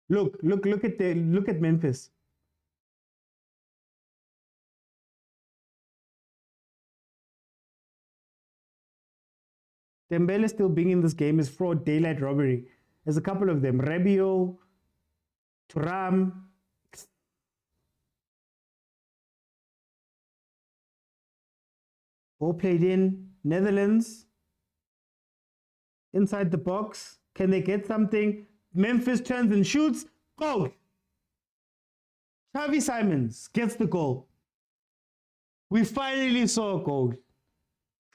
Look at Memphis. Dembele still being in this game is fraud, daylight robbery. There's a couple of them. Rabiot, Thuram. Ball played in. Netherlands. Inside the box. Can they get something? Memphis turns and shoots. Goal. Xavi Simons gets the goal. We finally saw a goal.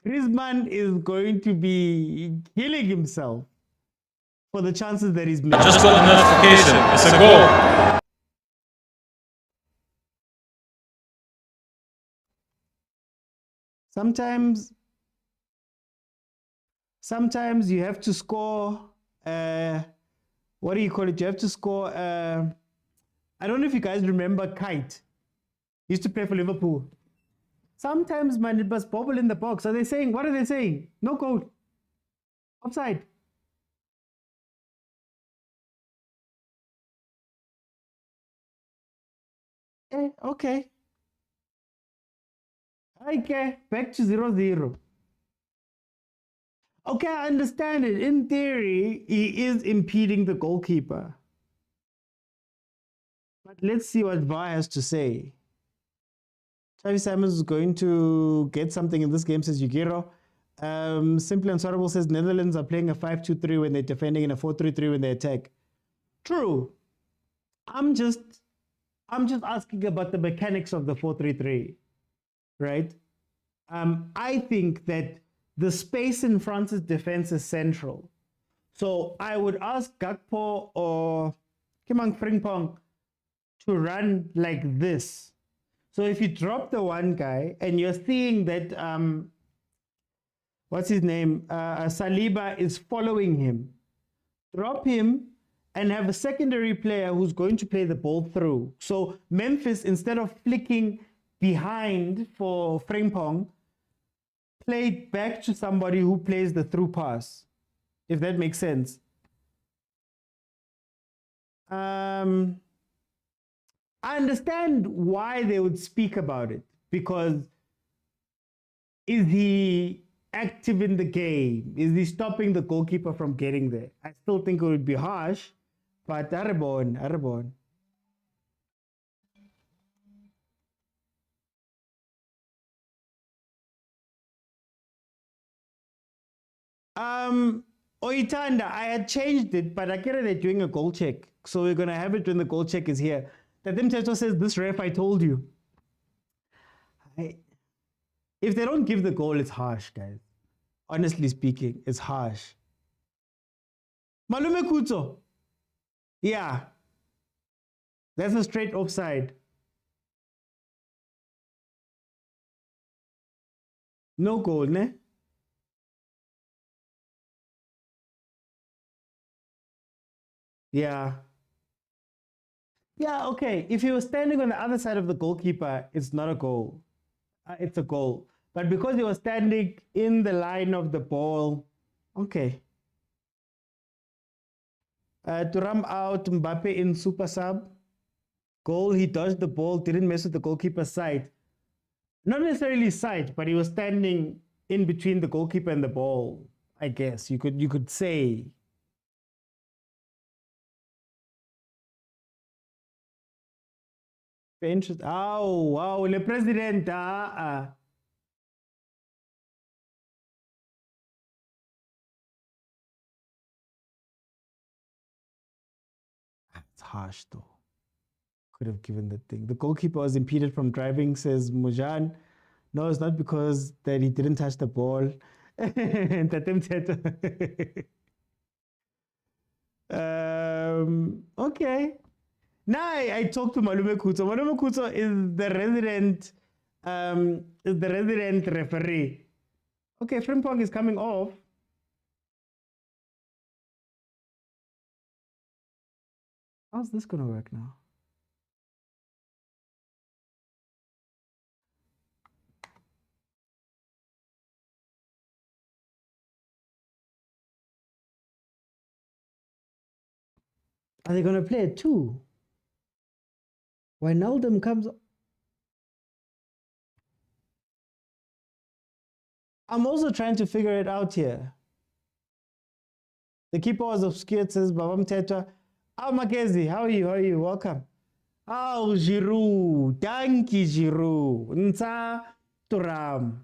Griezmann is going to be killing himself for the chances that he's made. Just got a notification. It's a goal. Sometimes you have to score. What do you call it? You have to score. I don't know if you guys remember Kite. He used to play for Liverpool. Sometimes, man, it must bobble in the box. Are they saying? What are they saying? No goal. Offside. Okay. Okay, back to 0-0. Okay, I understand it. In theory, he is impeding the goalkeeper. But let's see what VAR has to say. Xavi Simons is going to get something in this game, says Yugiro. Simply Unsorrowable says Netherlands are playing a 5-2-3 when they're defending and a 4-3-3 when they attack. True. I'm just asking about the mechanics of the 4-3-3, right? I think that the space in France's defense is central. So I would ask Gakpo or Kimang Frimpong to run like this. So if you drop the one guy and you're seeing that, what's his name? Saliba is following him. Drop him and have a secondary player who's going to play the ball through. So Memphis, instead of flicking behind for Frimpong, played back to somebody who plays the through pass, if that makes sense. I understand why they would speak about it, because is he active in the game? Is he stopping the goalkeeper from getting there? I still think it would be harsh, but Arabon. Oitanda, I had changed it, but Akira, they're doing a goal check. So we're going to have it when the goal check is here. Tatim Teto says, this ref, I told you. If they don't give the goal, it's harsh, guys. Honestly speaking, it's harsh. Malume Kuto. Yeah. That's a straight offside. No goal, ne? Yeah. Yeah, okay. If you were standing on the other side of the goalkeeper, it's not a goal. It's a goal. But because you were standing in the line of the ball, okay. Thuram out, Mbappe in super sub. Goal, he dodged the ball, didn't mess with the goalkeeper's sight. Not necessarily sight, but he was standing in between the goalkeeper and the ball, I guess. You could say. Interesting. Oh, wow, le president. It's harsh though. Could have given the thing. The goalkeeper was impeded from driving, says Mujan. No, it's not because that he didn't touch the ball. Okay. Now I talked to Malume Kuto. Malume Kuto is the resident referee. Okay, Frimpong is coming off. How's this gonna work now? Are they gonna play it too? Wijnaldum comes. I'm also trying to figure it out here. The keeper was obscured, says Babam Teta. Oh, Makezi, how are you? How are you? Welcome. Oh, Giroud. Thank you, Giroud. Nsa Thuram.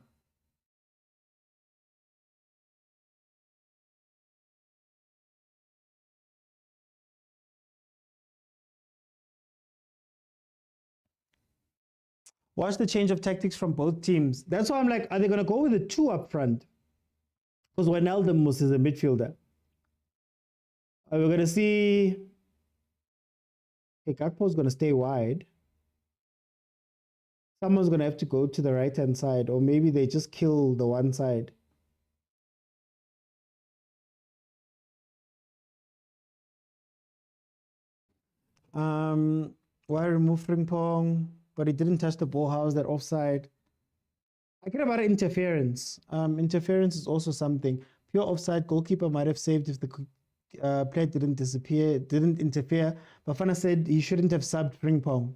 Watch the change of tactics from both teams. That's why I'm like, are they going to go with the two up front? Because Wijnaldum is a midfielder. We're going to see... Okay, Gakpo is going to stay wide. Someone's going to have to go to the right-hand side, or maybe they just kill the one side. Why remove Frimpong? But he didn't touch the ball. How is that offside? I care about interference. Interference is also something. Pure offside, goalkeeper might have saved if the player didn't interfere. Bafana said he shouldn't have subbed Frimpong.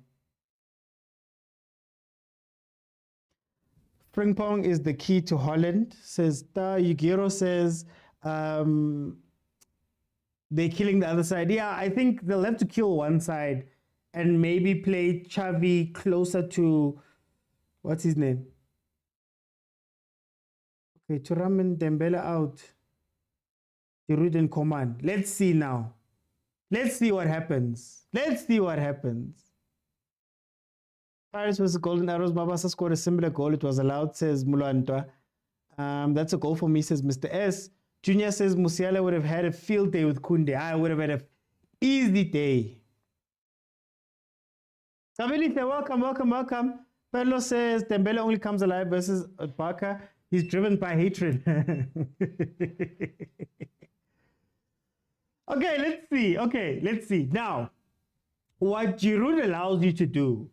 Frimpong is the key to Holland, says Ta. Yugiro says they're killing the other side. Yeah, I think they'll have to kill one side and maybe play Xavi closer to, what's his name? Okay, Thuram and Dembele out. Giroud in command. Let's see now. Let's see what happens. Let's see what happens. Paris versus Golden Arrows. Mabasa scored a similar goal. It was allowed, says Mulantwa. That's a goal for me, says Mr. S. Junior says Musiala would have had a field day with Kunde. I would have had an easy day. Savili, welcome. Pedro says Dembele only comes alive versus Barca. He's driven by hatred. Okay, let's see. Now, what Giroud allows you to do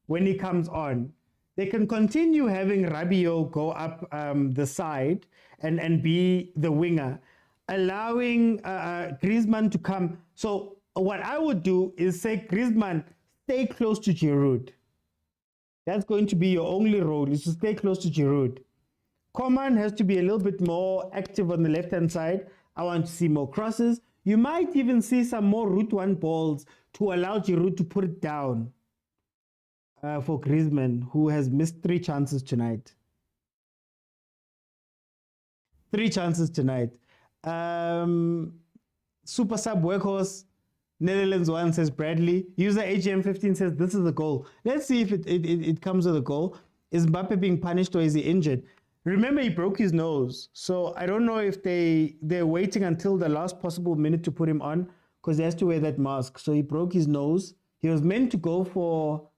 when he comes on, they can continue having Rabiot go up the side and be the winger, allowing Griezmann to come. So what I would do is say, Griezmann, stay close to Giroud. That's going to be your only role, is to stay close to Giroud. Coman has to be a little bit more active on the left-hand side. I want to see more crosses. You might even see some more route one balls to allow Giroud to put it down for Griezmann, who has missed 3 chances tonight. 3 chances tonight. Super sub workhorse. Netherlands 1 says Bradley. User AGM15 says this is a goal. Let's see if it comes with a goal. Is Mbappe being punished or is he injured? Remember, he broke his nose. So I don't know if they're waiting until the last possible minute to put him on because he has to wear that mask. So he broke his nose. He was meant to go for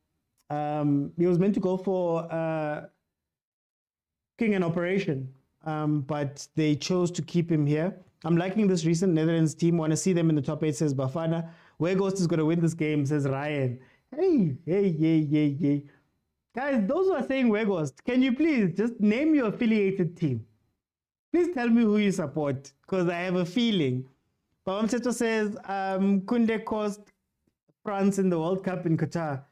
king an operation. But they chose to keep him here. I'm liking this recent Netherlands team. Want to see them in the top 8, says Bafana. Weghorst is going to win this game, says Ryan. Hey. Guys, those who are saying Weghorst, can you please just name your affiliated team? Please tell me who you support, because I have a feeling Motsepe says, Kunde cost France in the World Cup in Qatar.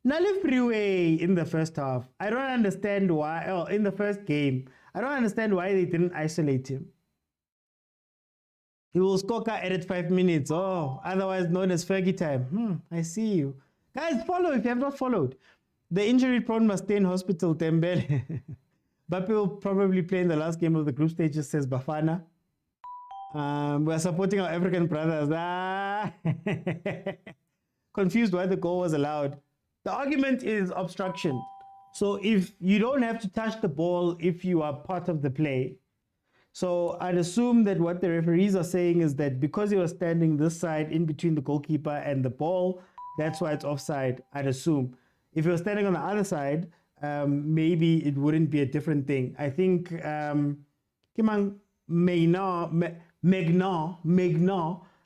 Nale freeway in the first half. I don't understand why, in the first game, I don't understand why they didn't isolate him. He will score at 5 minutes. Oh, otherwise known as Fergie time. I see you. Guys, follow if you have not followed. The injury prone must stay in hospital, Tembele. Bape will probably play in the last game of the group stages, says Bafana. We're supporting our African brothers. Confused why the goal was allowed. The argument is obstruction. So if you don't have to touch the ball if you are part of the play. So I'd assume that what the referees are saying is that because he was standing this side in between the goalkeeper and the ball, that's why it's offside, I'd assume. If he was standing on the other side, maybe it wouldn't be a different thing. I think Megna,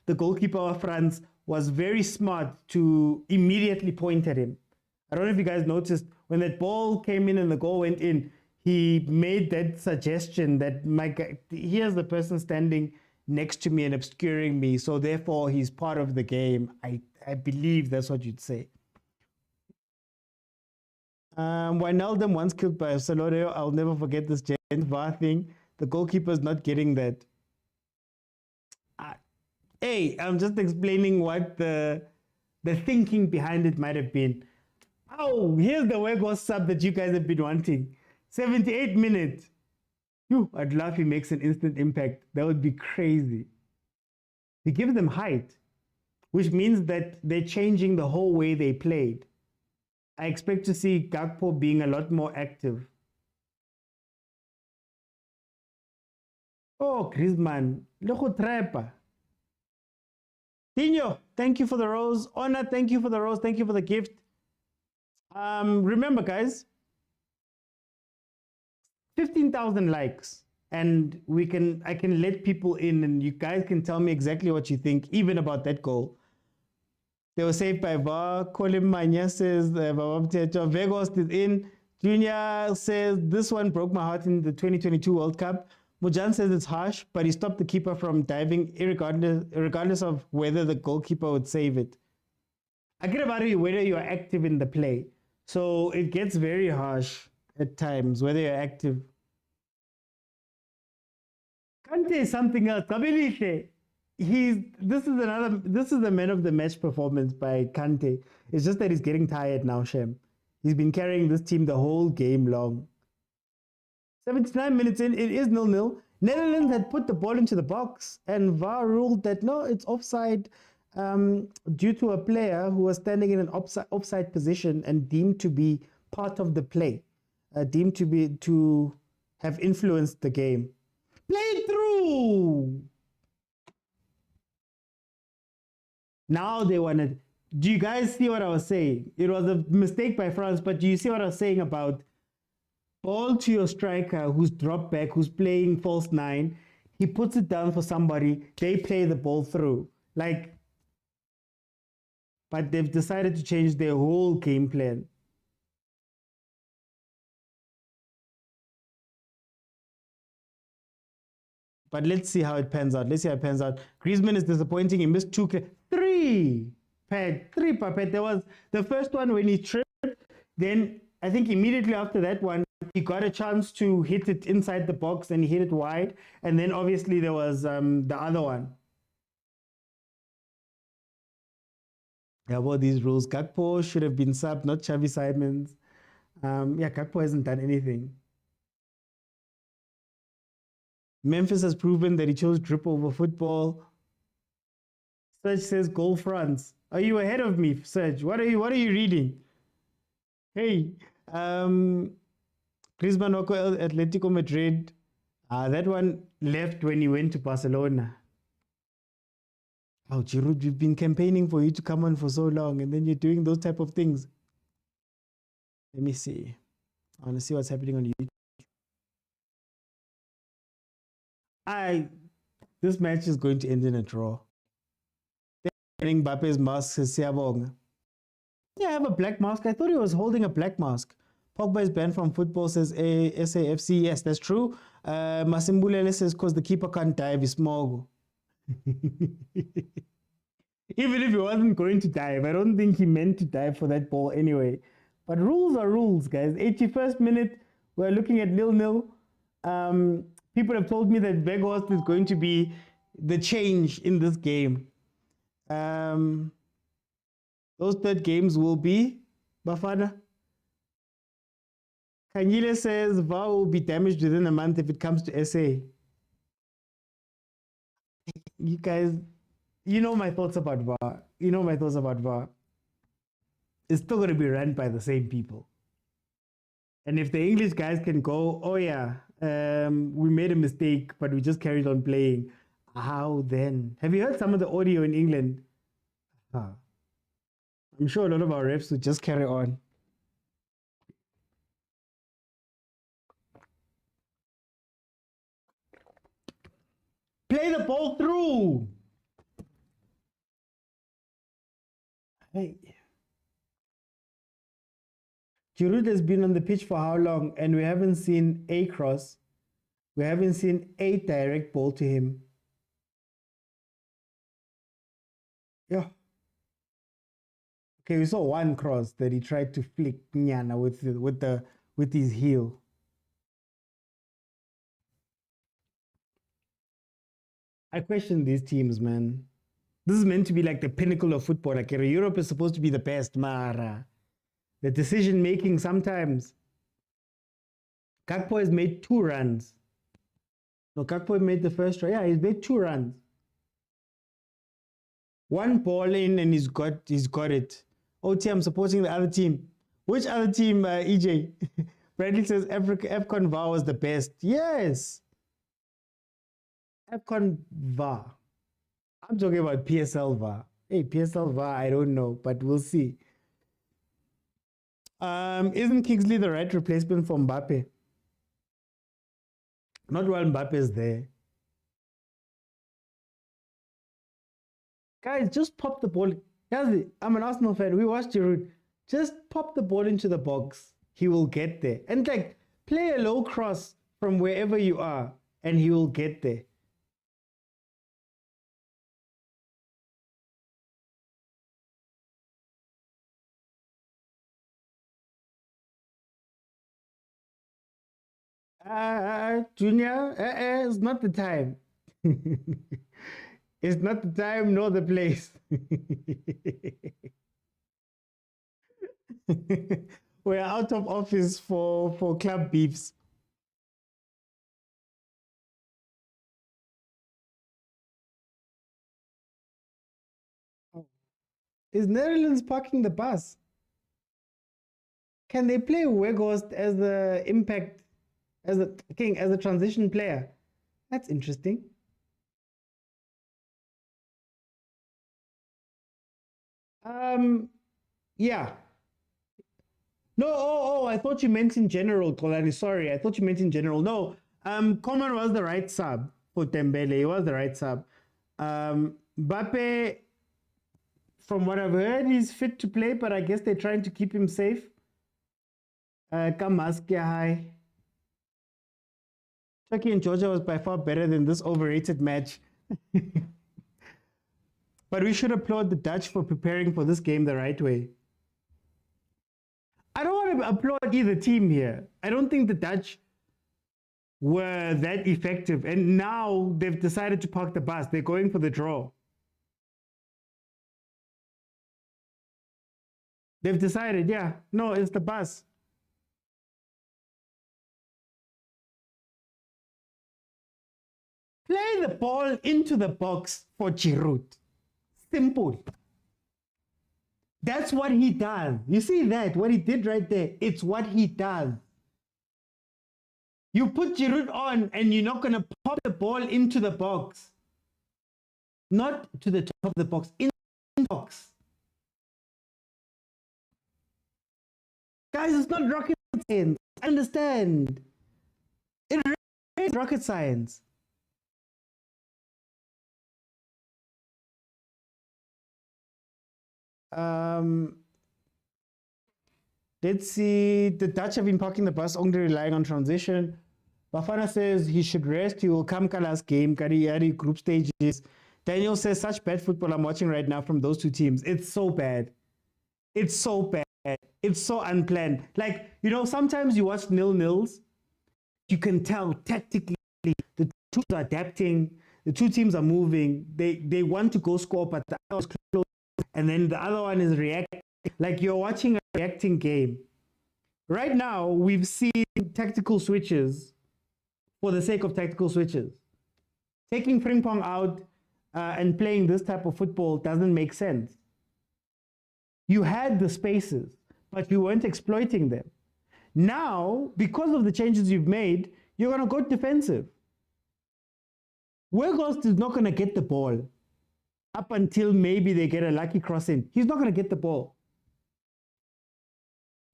the goalkeeper of France, was very smart to immediately point at him. I don't know if you guys noticed, when that ball came in and the goal went in, he made that suggestion that my guy, here's the person standing next to me and obscuring me, so therefore he's part of the game. I believe that's what you'd say. Wijnaldum once killed by Soloro. I'll never forget this VAR thing. The goalkeeper's not getting that. Hey, I'm just explaining what the thinking behind it might have been. Oh, here's the Wego sub that you guys have been wanting. 78 minutes. I'd love if he makes an instant impact. That would be crazy. He gives them height, which means that they're changing the whole way they played. I expect to see Gakpo being a lot more active. Oh, Griezmann. Loco trepa. Dino, thank you for the rose. Ona, thank you for the rose. Thank you for the gift. Remember, guys, 15,000 likes, and I can let people in, and you guys can tell me exactly what you think, even about that goal. They were saved by VAR. Colin Manya says, Vegos is in. Junior says, this one broke my heart in the 2022 World Cup. Mujan says it's harsh, but he stopped the keeper from diving, regardless of whether the goalkeeper would save it. I get about it whether you are active in the play. So it gets very harsh at times, whether you're active. Kante is something else. This is the man of the match performance by Kante. It's just that he's getting tired now, Shem. He's been carrying this team the whole game long. 79 minutes in, it is 0-0. Netherlands had put the ball into the box, and VAR ruled that no, it's offside due to a player who was standing in an offside position and deemed to be part of the play, deemed to have influenced the game. Play it through. Now they wanted. Do you guys see what I was saying? It was a mistake by France, but do you see what I was saying about ball to your striker who's dropped back, who's playing false nine? He puts it down for somebody. They play the ball through. But they've decided to change their whole game plan. But let's see how it pans out. Griezmann is disappointing. He missed three. Papet. There was the first one when he tripped. Then I think immediately after that one, he got a chance to hit it inside the box and he hit it wide. And then obviously there was the other one. Yeah, about these rules. Gakpo should have been subbed, not Xavi Simons. Gakpo hasn't done anything. Memphis has proven that he chose drip over football. Serge says goal France. Are you ahead of me, Serge? What are you reading? Hey, Griezmann Atletico Madrid. That one left when he went to Barcelona. Oh, Giroud, we've been campaigning for you to come on for so long, and then you're doing those type of things. Let me see. I want to see what's happening on YouTube. This match is going to end in a draw. Wearing Mbappe's mask says Siabong. Yeah, I have a black mask. I thought he was holding a black mask. Pogba is banned from football, says SAFC. Yes, that's true. Masimbulele says because the keeper can't dive, is small. Even if he wasn't going to dive, I don't think he meant to dive for that ball anyway. But rules are rules, guys. 81st minute, we're looking at 0-0. People have told me that Weghorst is going to be the change in this game. Those third games will be Bafana. Khanye says VAR will be damaged within a month if it comes to SA. You guys, you know my thoughts about VAR. You know my thoughts about VAR. It's still going to be run by the same people. And if the English guys can go, oh yeah, we made a mistake, but we just carried on playing. How then? Have you heard some of the audio in England? I'm sure a lot of our refs would just carry on. Play the ball through. Hey. Giroud has been on the pitch for how long? And we haven't seen a cross. We haven't seen a direct ball to him. Yeah. Okay, we saw one cross that he tried to flick Nyana with his heel. I question these teams, man. This is meant to be like the pinnacle of football. Like Europe is supposed to be the best, Mara. The decision making sometimes. Gakpo has made 2 runs. No, Gakpo made the first try. Yeah, he's made 2 runs. One ball in and he's got it. OT, I'm supporting the other team. Which other team, EJ? Bradley says AFCON VAR was the best. Yes. AFCON VAR. I'm talking about PSL VAR. Hey, PSL VAR, I don't know, but we'll see. Isn't Kingsley the right replacement for Mbappe? Not while Mbappe is there. Guys, just pop the ball. I'm an Arsenal fan. We watched Giroud. Just pop the ball into the box. He will get there. And like, play a low cross from wherever you are, and he will get there. Junior, it's not the time. It's not the time nor the place. We're out of office for club beefs. Is Netherlands parking the bus? Can they play Weghorst as the impact, as a transition player? That's interesting. Yeah. No, I thought you meant in general, Kolani. Sorry, I thought you meant in general. No, Coman was the right sub for Dembele. He was the right sub. Mbappe, from what I've heard, he's fit to play, but I guess they're trying to keep him safe. Turkey and Georgia was by far better than this overrated match. But we should applaud the Dutch for preparing for this game the right way. I don't want to applaud either team here. I don't think the Dutch were that effective. And now they've decided to park the bus. They're going for the draw. They've decided, yeah, no, it's the bus. Play the ball into the box for Giroud. Simple. That's what he does. You see that? What he did right there. It's what he does. You put Giroud on and you're not going to pop the ball into the box. Not to the top of the box. In the box. Guys, it's not rocket science. I understand. It is rocket science. Let's see. The Dutch have been parking the bus, only relying on transition. Bafana says he should rest. He will come last game. Kari group stages. Daniel says, such bad football I'm watching right now from those two teams. It's so bad. It's so bad. It's so unplanned. Like, you know, sometimes you watch nil-nils, you can tell tactically the two teams are adapting, the two teams are moving, they want to go score, but the other is close, and then the other one is reacting. Like you're watching a reacting game. Right now, we've seen tactical switches for the sake of tactical switches. Taking Frimpong out and playing this type of football doesn't make sense. You had the spaces, but you weren't exploiting them. Now, because of the changes you've made, you're going to go defensive. Weghorst is not going to get the ball up until maybe they get a lucky cross in. He's not going to get the ball.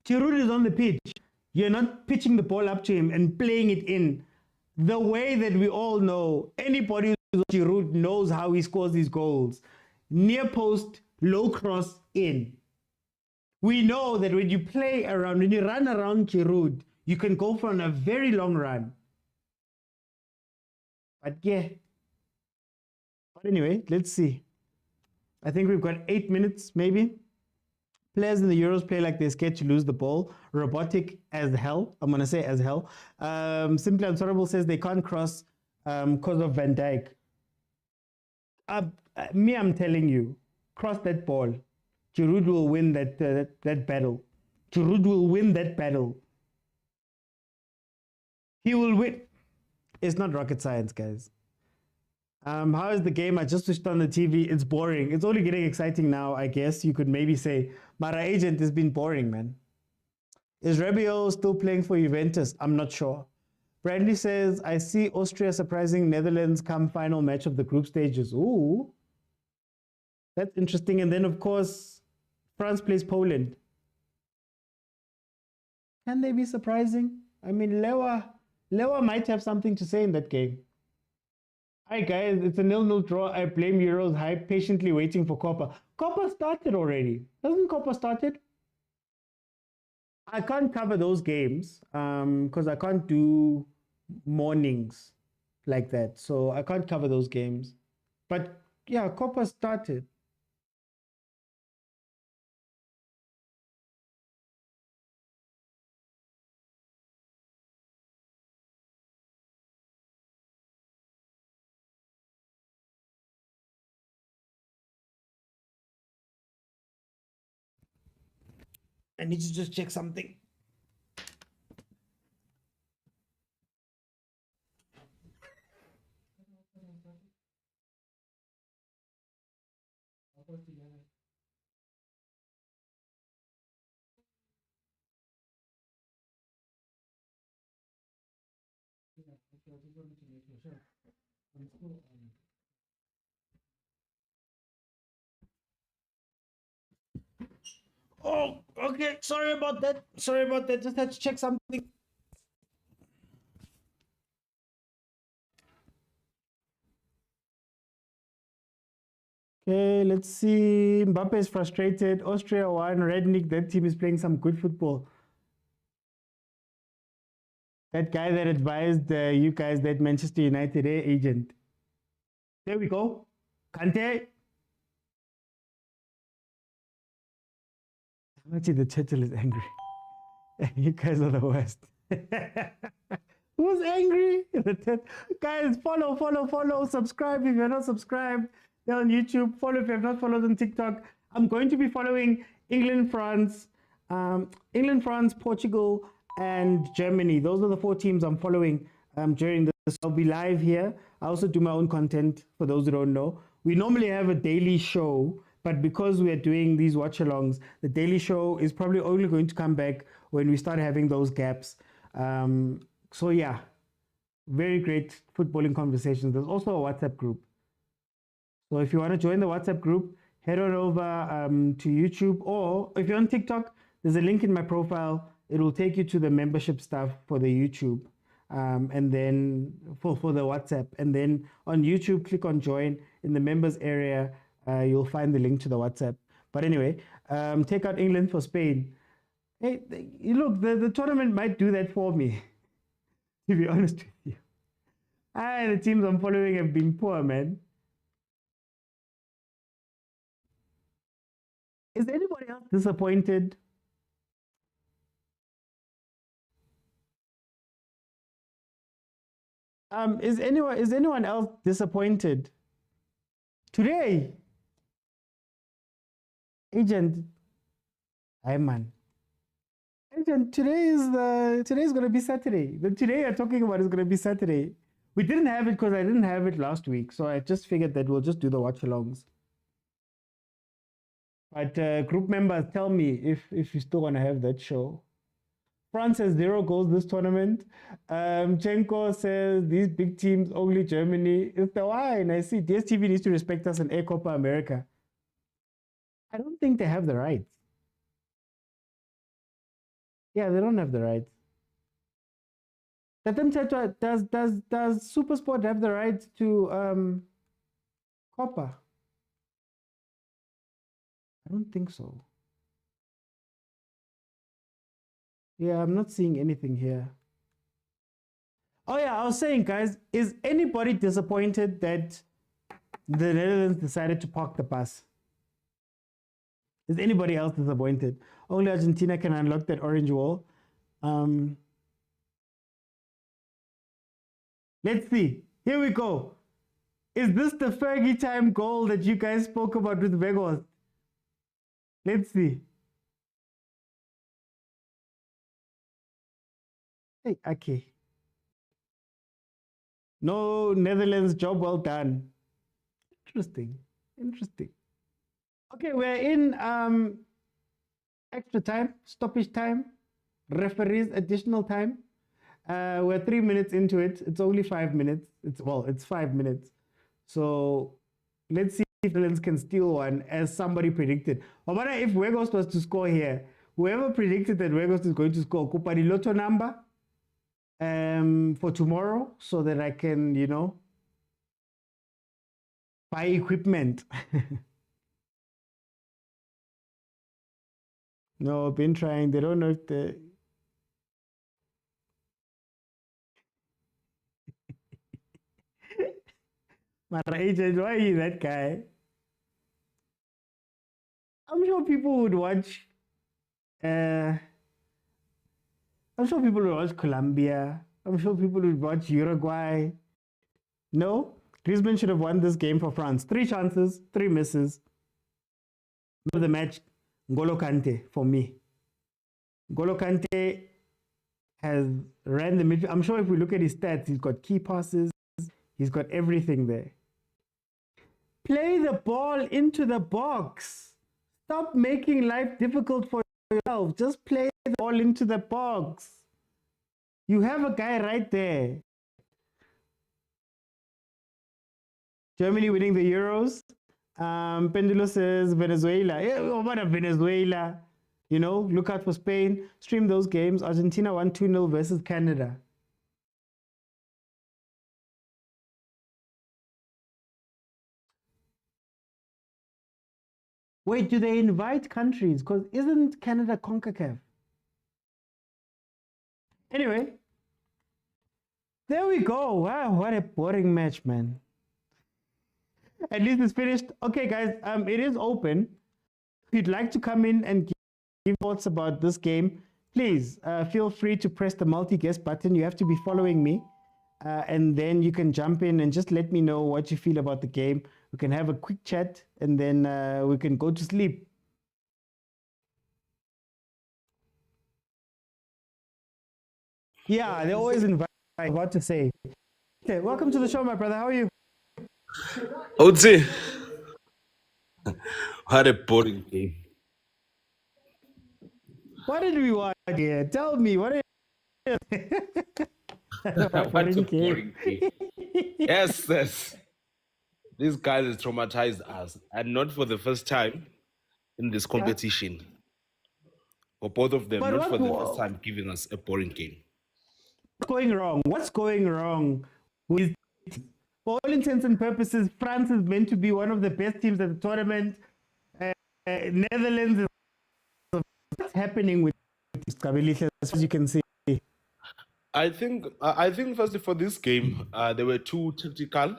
Giroud is on the pitch. You're not pitching the ball up to him and playing it in the way that we all know. Anybody who's Giroud knows how he scores these goals. Near post, low cross, in. We know that when you play around, when you run around Giroud, you can go for a very long run. But yeah. But anyway, let's see. I think we've got 8 minutes, maybe. Players in the Euros play like they're scared to lose the ball. Robotic as hell. I'm going to say as hell. Simply Unsorrowable says they can't cross because of Van Dijk. I'm telling you, cross that ball. Giroud will win that battle. Giroud will win that battle. He will win. It's not rocket science, guys. How is the game? I just switched on the TV. It's boring. It's only getting exciting now, I guess. You could maybe say, Mara Agent has been boring, man. Is Rabiot still playing for Juventus? I'm not sure. Bradley says, I see Austria surprising Netherlands come final match of the group stages. Ooh. That's interesting. And then, of course, France plays Poland. Can they be surprising? I mean, Lewa might have something to say in that game. Hi guys, it's a 0-0 draw. I blame Euros hype, patiently waiting for Copa. Copa started already. Hasn't Copa started? I can't cover those games because I can't do mornings like that. So I can't cover those games. But yeah, Copa started. I need to just check something. Oh, okay. Sorry about that. Sorry about that. Just had to check something. Okay, let's see. Mbappe is frustrated. Austria won. Rednick, that team is playing some good football. That guy that advised you guys that Manchester United agent. There we go. Kante. Actually, the turtle is angry. You guys are the worst. Who's angry? Guys, follow, subscribe if you're not subscribed. They're on YouTube. Follow if you have not followed on TikTok. I'm going to be following England, France, Portugal, and Germany. Those are the 4 teams I'm following during this. I'll be live here. I also do my own content for those who don't know. We normally have a daily show, but because we are doing these watch-alongs, the daily show is probably only going to come back when we start having those gaps. So yeah, very great footballing conversations. There's also a WhatsApp group. So if you want to join the WhatsApp group, head on over to YouTube, or if you're on TikTok, there's a link in my profile. It will take you to the membership stuff for the YouTube, and then for the WhatsApp. And then on YouTube, click on join. In the members area, you'll find the link to the WhatsApp. But anyway, take out England for Spain. Hey, look, the tournament might do that for me, to be honest with you. The teams I'm following have been poor, man. Is anybody else disappointed? Is anyone else disappointed? Today, agent, hi man. Agent, today's gonna be Saturday. The today you're talking about is gonna be Saturday. We didn't have it because I didn't have it last week, so I just figured that we'll just do the watch-alongs. But group members, tell me if you still want to have that show. France has 0 goals this tournament. Chenko says these big teams, only Germany. It's the wine. I see DSTV needs to respect us in Air Copa America. I don't think they have the rights. Yeah, they don't have the rights. Does Supersport have the rights to Copa? I don't think so. Yeah, I'm not seeing anything here. Oh yeah, I was saying, guys, is anybody disappointed that the Netherlands decided to park the bus? Is anybody else disappointed? Only Argentina can unlock that orange wall. Let's see. Here we go. Is this the Fergie time goal that you guys spoke about with Vegas? Let's see. Hey, okay. No, Netherlands, job well done. Interesting. Interesting. Okay, we're in extra time, stoppage time, referees additional time. We're 3 minutes into it. It's only 5 minutes. It's 5 minutes. So let's see if the Netherlands can steal one, as somebody predicted. Or whether if Weghorst was to score here, whoever predicted that Weghorst is going to score Kupari Lotto number for tomorrow, so that I can, you know, buy equipment. No, I've been trying. They don't know if the my agent, why are you that guy? I'm sure people would watch. I'm sure people would watch Colombia. I'm sure people would watch Uruguay. No, Griezmann should have won this game for France. 3 chances, 3 misses. The match, N'Golo Kante for me. N'Golo Kante has ran the midfield. I'm sure if we look at his stats, he's got key passes. He's got everything there. Play the ball into the box. Stop making life difficult for yourself. Just play the ball into the box. You have a guy right there. Germany winning the Euros. Pendulo says Venezuela. Yeah, what a Venezuela. You know, look out for Spain. Stream those games. Argentina won 2-0 versus Canada. Wait, do they invite countries? Because isn't Canada CONCACAF? Anyway, there we go. Wow, what a boring match, man. At least it's finished. Okay, guys, it is open. If you'd like to come in and give thoughts about this game, please feel free to press the multi-guest button. You have to be following me. And then you can jump in and just let me know what you feel about the game. We can have a quick chat and then we can go to sleep. Yeah, they always invite. What to say? Okay, welcome to the show, my brother. How are you? Otzi, what a boring game. What did we watch here? Tell me. What is What a boring game. Yes, yes. These guys have traumatized us, and not for the first time in this competition. For both of them, But not for the what- first time giving us a boring game. What's going wrong? What's going wrong with, for all intents and purposes, France is meant to be one of the best teams at the tournament. Netherlands is, what's happening with Skabilis, as you can see? I think firstly for this game, they were too tactical.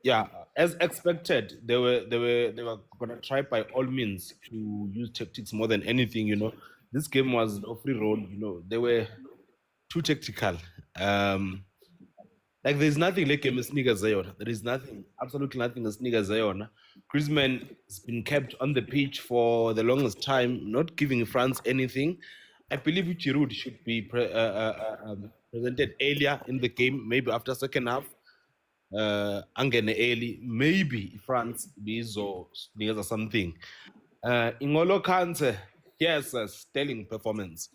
Yeah, as expected, they were gonna try by all means to use tactics more than anything. This game was a free roll. They were too tactical. Like there's nothing like a sneaker Zion. There is nothing, absolutely nothing a sneaker Zion. Griezmann has been kept on the pitch for the longest time, not giving France anything. I believe Giroud should be presented earlier in the game, maybe after second half. Angene early, maybe France bizo or something. Ingolo Kante, yes, sterling performance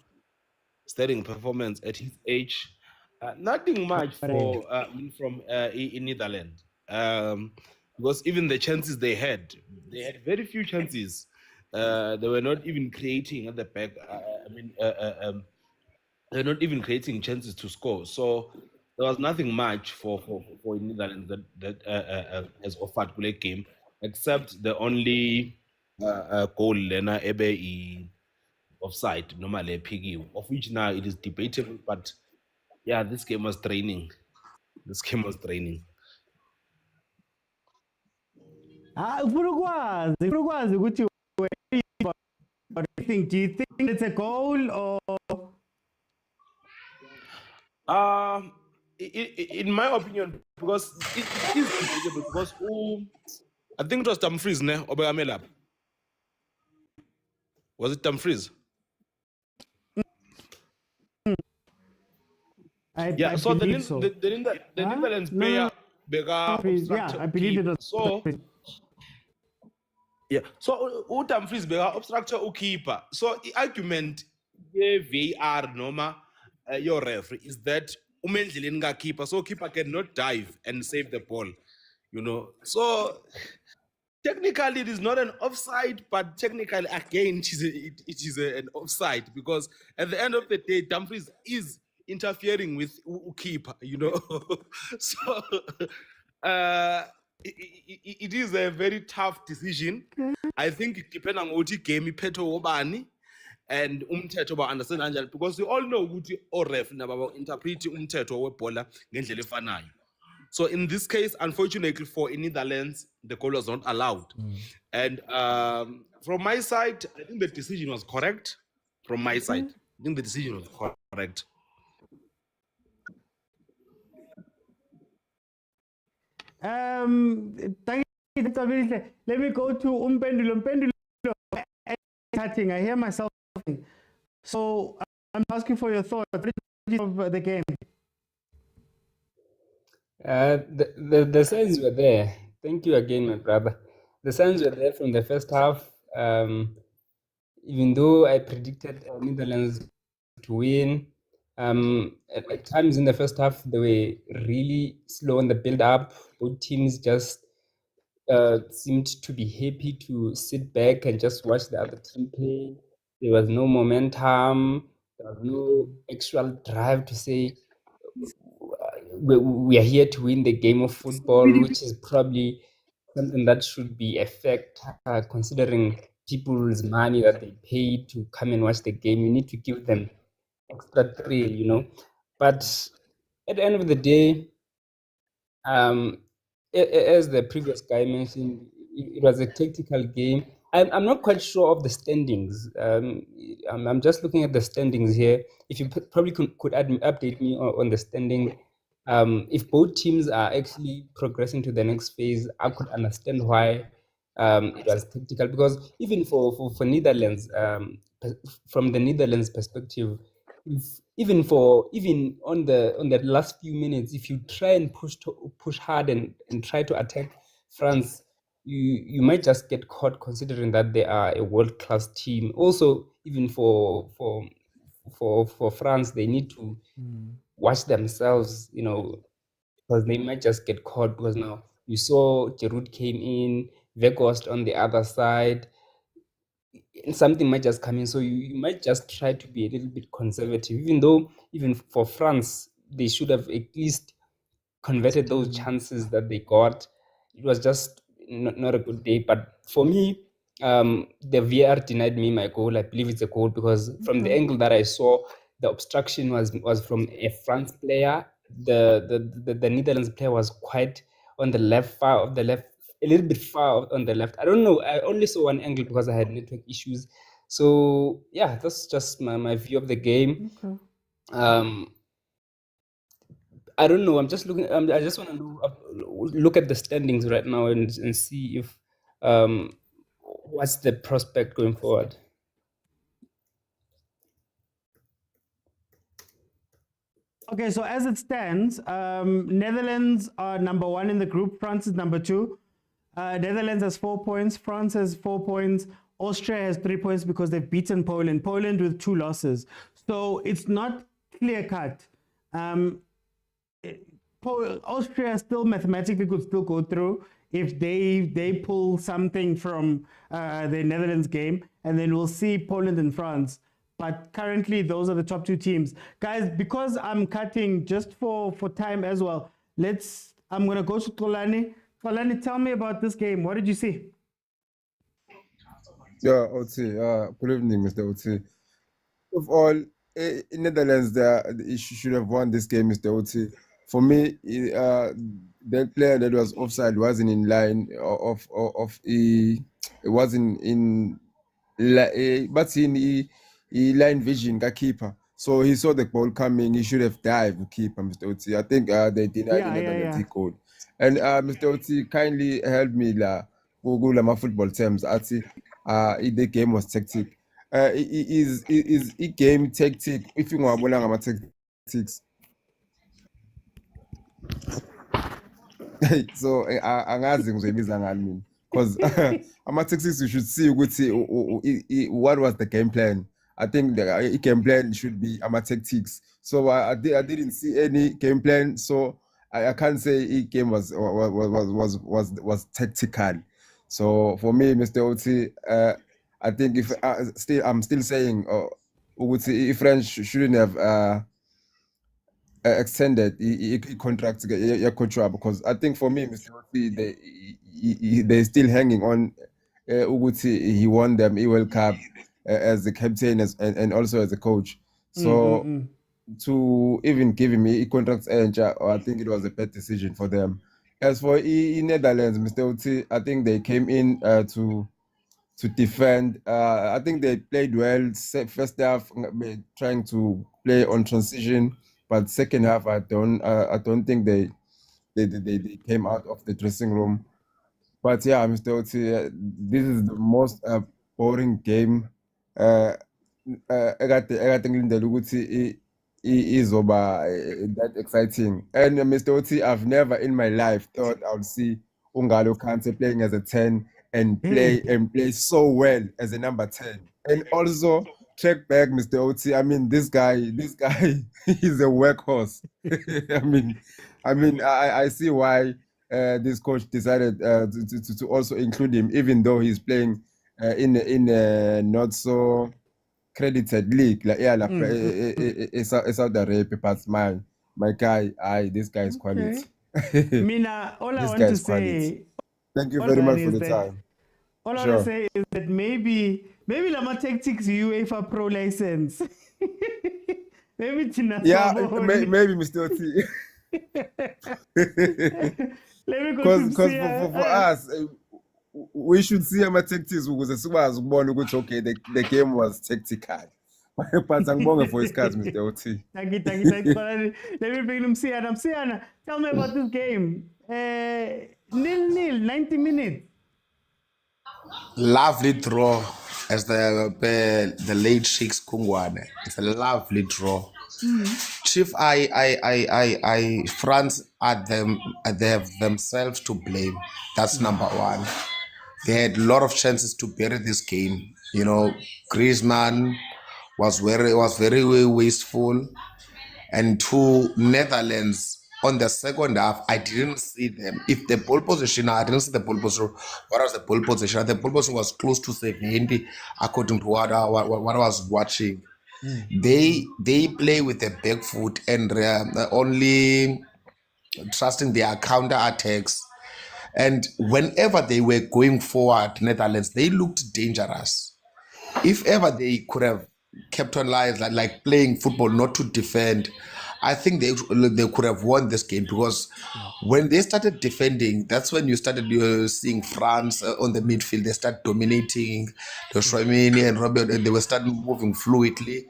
at his age. Nothing much from in Netherlands, because even the chances they had very few chances. They were not even creating at the back. They're not even creating chances to score. So there was nothing much for Netherlands that has offered to play game, except the only goal Lena Ebe offside, normally piggy, of which now it is debatable, but yeah, this game was draining. ufuna ukwazi ukuthi do you think it's a goal or in my opinion, because it is debatable, because I think it was Dumfries, ne? Obegamela. Was it Dumfries? I so believe so. the Netherlands player Yeah, I believe it was. So yeah, so Dumfries bega obstructor keeper. So the argument VAR norma your referee is that umendlini keeper, so keeper cannot dive and save the ball, So technically it is not an offside, but technically again it is an offside, because at the end of the day Dumfries is interfering with keeper, So it is a very tough decision. I think depending on what game iphetho obani and umthetho ba understand kanjani, because we all know ukuthi oref naba interpret umthetho webhola ngendlela efanayo. So in this case, unfortunately for Netherlands, the goal was not allowed. And from my side, I think the decision was correct. From my side, I think the decision was correct. Thank you. Let me go to Umpendulo. I hear myself. So I'm asking for your thoughts of the game. The signs were there. Thank you again, my brother. The signs were there from the first half. Even though I predicted Netherlands to win, at times in the first half they were really slow on the build-up. Both teams just seemed to be happy to sit back and just watch the other team play. There was no momentum. There was no actual drive to say we are here to win the game of football, which is probably something that should be a fact, considering people's money that they pay to come and watch the game. You need to give them extra thrill, But at the end of the day, as the previous guy mentioned, it was a tactical game. I'm not quite sure of the standings. I'm just looking at the standings here. If you probably could update me on the standing. If both teams are actually progressing to the next phase, I could understand why it was tactical. Because even for Netherlands, from the Netherlands perspective, even on the last few minutes, if you try and push hard and try to attack France, you might just get caught, considering that they are a world-class team. Also, even for France, they need to watch themselves, because they might just get caught. Because now you saw Giroud came in, Weghorst on the other side, and something might just come in. So you might just try to be a little bit conservative, even for France, they should have at least converted those chances that they got. It was just not a good day. But for me, the VAR denied me my goal. I believe it's a goal, because from the angle that I saw, the obstruction was from a France player. The Netherlands player was quite on the left, far of the left, a little bit far on the left. I don't know. I only saw one angle because I had network issues. So yeah, that's just my view of the game. Okay. I don't know. I'm just looking. I just want to look at the standings right now and see if what's the prospect going forward. Okay, so as it stands, Netherlands are number 1 in the group. France is number 2. Netherlands has 4 points. France has 4 points. Austria has 3 points because they've beaten Poland. Poland with 2 losses. So it's not clear cut. Austria still mathematically could still go through if they pull something from the Netherlands game, and then we'll see Poland and France. But currently, those are the top 2 teams. Guys, because I'm cutting just for time as well, I'm going to go to Rulani. Rulani, tell me about this game. What did you see? Yeah, OT. Good evening, Mr. OT. Of all, in Netherlands, they should have won this game, Mr. OT. For me, that player that was offside wasn't in line it wasn't in but in line vision keeper. So he saw the ball coming. He should have dived to keeper, Mr. OT. I think they denied the Netherlands goal. And Mr. OT kindly helped me Google my football terms. The game was tactic. Is game tactic? If you want to tactics. So angazi ngizoyibiza ngani mina, because ama-tactics you should see what was the game plan. I think the game plan should be ama-tactics. So I didn't see any game plan, so I can't say game was tactical. So for me, Mr. OT, I think if I'm still saying if French shouldn't have extended contract contract, because I think for me, Mr. OT, they're still hanging on. He won them World Cup as the captain and also as a coach. So to even give him a contract, I think it was a bad decision for them. As for Netherlands, Mr. OT, I think they came in to defend. I think they played well. First half, trying to play on transition, but second half, I don't think they came out of the dressing room. But yeah, Mr. OT, this is the most boring game. That exciting. And Mr. OT, I've never in my life thought I would see Ungalo Kante playing as a 10 and play so well as a number 10. And also check back, Mr. OT. I mean, this guy is a workhorse. I see why this coach decided to also include him, even though he's playing in a not so credited league, Saudi Arabia. But my guy, this guy is quality. Mina, all I want to say. Thank you very much for the time. All I want to say is that maybe Lama Tactics UEFA Pro license. Maybe Tina. Yeah, maybe Mr. OT. Because for us, we should see our tactics because okay, the game was tactical. But I'm going for his cards, Mr. OT. Thank you. Let me bring him Siana. Tell me about this game. 0-0, 90 minutes. Lovely draw, as the late Sheikh's Kungwane. It's a lovely draw. Chief, France they have themselves to blame. That's number one. They had a lot of chances to bury this game. You know, Griezmann was very wasteful. And to Netherlands on the second half, I didn't see them. If the ball position, I didn't see the ball position. What was the ball position? The ball position was close to 70, according to what I was watching. They play with a back foot and only trusting their counter attacks. And whenever they were going forward, Netherlands, they looked dangerous. If ever they could have kept on lives like playing football, not to defend, I think they could have won this game because when they started defending, that's when you started seeing France on the midfield. They start dominating. The Shwamini and Robert, they were starting moving fluidly.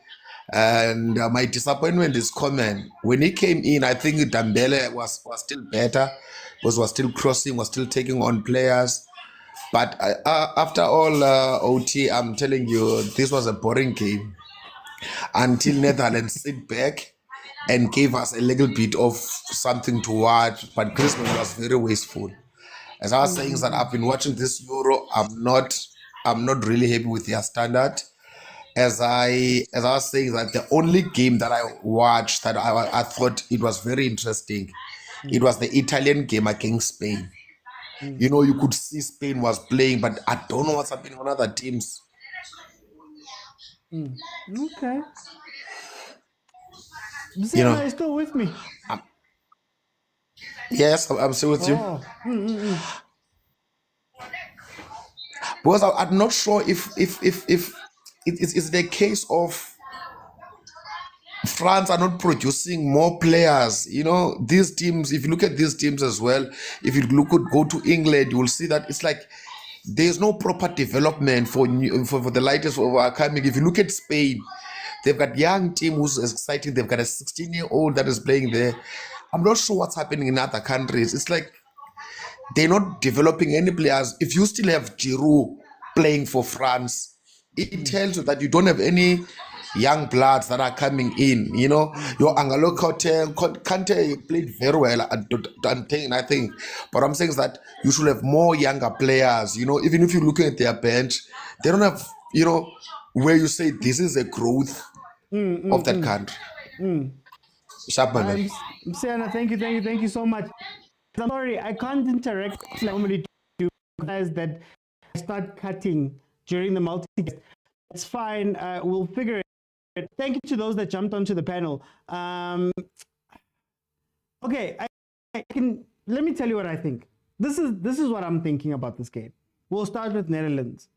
And my disappointment is common. When he came in, I think Dembele was still better because was still crossing, was still taking on players. But after all OT, I'm telling you, this was a boring game until Netherlands sit back and gave us a little bit of something to watch. But Griezmann was very wasteful. As I was saying, that I've been watching this Euro. I'm not really happy with their standard. As I was saying, that the only game that I watched that I thought it was very interesting, it was the Italian game against Spain. You know, you could see Spain was playing, but I don't know what's happening on other teams. Okay. You know, Are you still with me? yes, I'm still with you. Oh. Because I'm not sure if it's the case of France are not producing more players. You know, these teams, if you look at these teams as well, if you go to England, you will see that it's like there's no proper development for the lightest who are coming. If you look at Spain, they've got young team who's exciting. They've got a 16-year-old that is playing there. I'm not sure what's happening in other countries. It's like they're not developing any players. If you still have Giroud playing for France, it tells you that you don't have any young bloods that are coming in. You know, your Angelo Kante played very well I think. But I'm saying is that you should have more younger players. You know, even if you're looking at their bench, they don't have, you know, where you say this is a growth of that country. Sharpman. Sienna, thank you so much. I'm sorry, I can't interact like I normally do because that I start cutting during the multi-test. It's fine. We'll figure it. Thank you to those that jumped onto the panel. Okay, I can. Let me tell you what I think. This is what I'm thinking about this game. We'll start with Netherlands.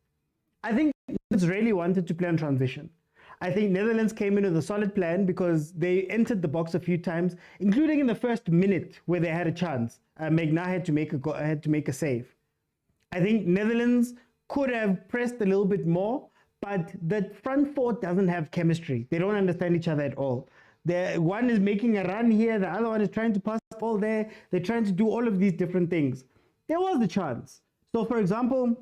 I think Netherlands really wanted to play on transition. I think Netherlands came in with a solid plan because they entered the box a few times, including in the first minute where they had a chance. Megna had to make a save. I think Netherlands could have pressed a little bit more, but the front four doesn't have chemistry. They don't understand each other at all. One is making a run here, the other one is trying to pass the ball there. They're trying to do all of these different things. There was the chance. So, for example,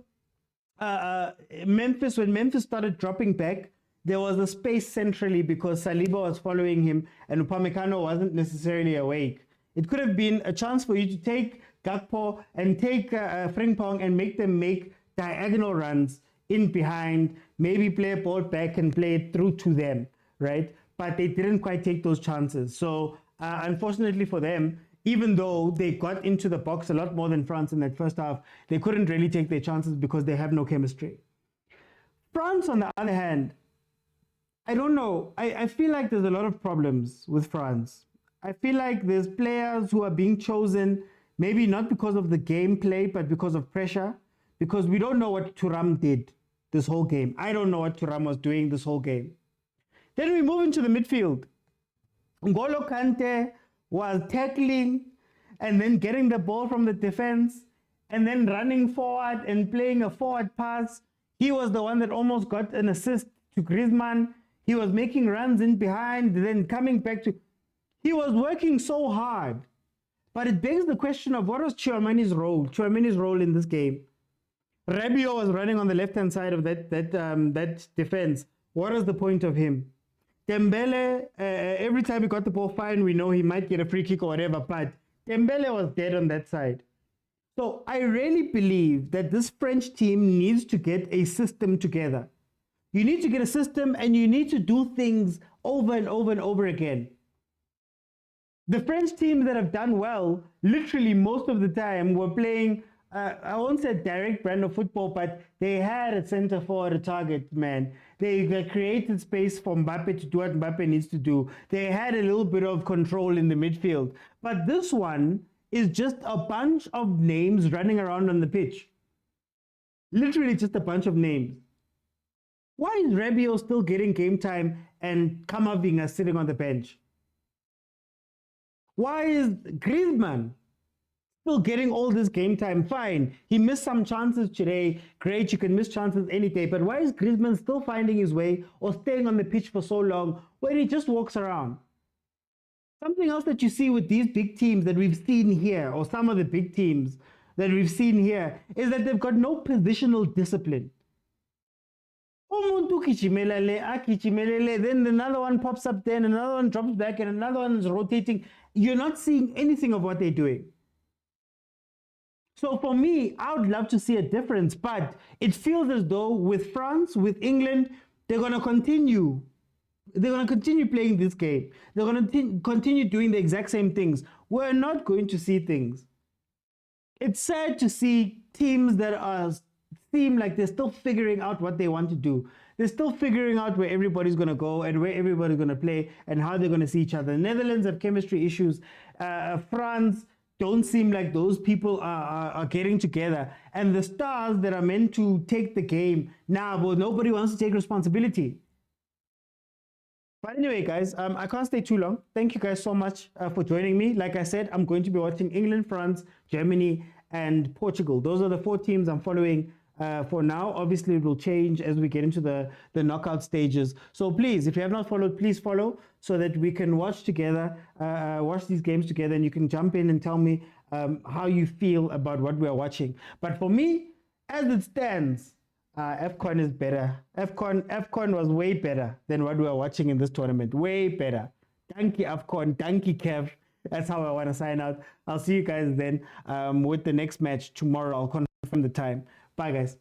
when Memphis started dropping back, there was a space centrally because Saliba was following him and Upamecano wasn't necessarily awake. It could have been a chance for you to take Gakpo and take Frimpong and make them make diagonal runs in behind, maybe play a ball back and play it through to them, right? But they didn't quite take those chances. So unfortunately for them, even though they got into the box a lot more than France in that first half, they couldn't really take their chances because they have no chemistry. France, on the other hand, I don't know. I feel like there's a lot of problems with France. I feel like there's players who are being chosen, maybe not because of the gameplay, but because of pressure, because we don't know what Thuram did this whole game. I don't know what Thuram was doing this whole game. Then we move into the midfield. N'Golo Kante was tackling and then getting the ball from the defense and then running forward and playing a forward pass. He was the one that almost got an assist to Griezmann. He was making runs in behind, then coming back to... He was working so hard. But it begs the question of what was Tchouameni's role in this game? Rabiot was running on the left-hand side of that defense. What was the point of him? Dembele, every time he got the ball, fine, we know he might get a free kick or whatever, but Dembele was dead on that side. So I really believe that this French team needs to get a system together. You need to get a system and you need to do things over and over and over again. The French teams that have done well, literally most of the time, were playing, I won't say direct brand of football, but they had a center forward, a target man. They created space for Mbappe to do what Mbappe needs to do. They had a little bit of control in the midfield. But this one is just a bunch of names running around on the pitch. Literally just a bunch of names. Why is Rabiot still getting game time and Kamavinga sitting on the bench? Why is Griezmann still getting all this game time? Fine, he missed some chances today. Great, you can miss chances any day. But why is Griezmann still finding his way or staying on the pitch for so long when he just walks around? Something else that you see with these big teams that we've seen here, or some of the big teams that we've seen here, is that they've got no positional discipline. Then another one pops up, then another one drops back, and another one is rotating. You're not seeing anything of what they're doing. So for me, I would love to see a difference, but it feels as though with France, with England, they're going to continue. They're going to continue playing this game. They're going to continue doing the exact same things. We're not going to see things. It's sad to see teams that seem like they're still figuring out what they want to do. They're still figuring out where everybody's going to go and where everybody's going to play and how they're going to see each other. The Netherlands have chemistry issues. France don't seem like those people are getting together. And the stars that are meant to take the game, well, nobody wants to take responsibility. But anyway, guys, I can't stay too long. Thank you guys so much for joining me. Like I said, I'm going to be watching England, France, Germany, and Portugal. Those are the 4 teams I'm following for now. Obviously, it will change as we get into the knockout stages. So please, if you have not followed, please follow so that we can watch together, watch these games together, and you can jump in and tell me how you feel about what we are watching. But for me, as it stands, AFCON is better. AFCON was way better than what we are watching in this tournament. Way better. Thank you, AFCON. Thank you, CAF. That's how I want to sign out. I'll see you guys then with the next match tomorrow. I'll confirm the time. Bye, guys.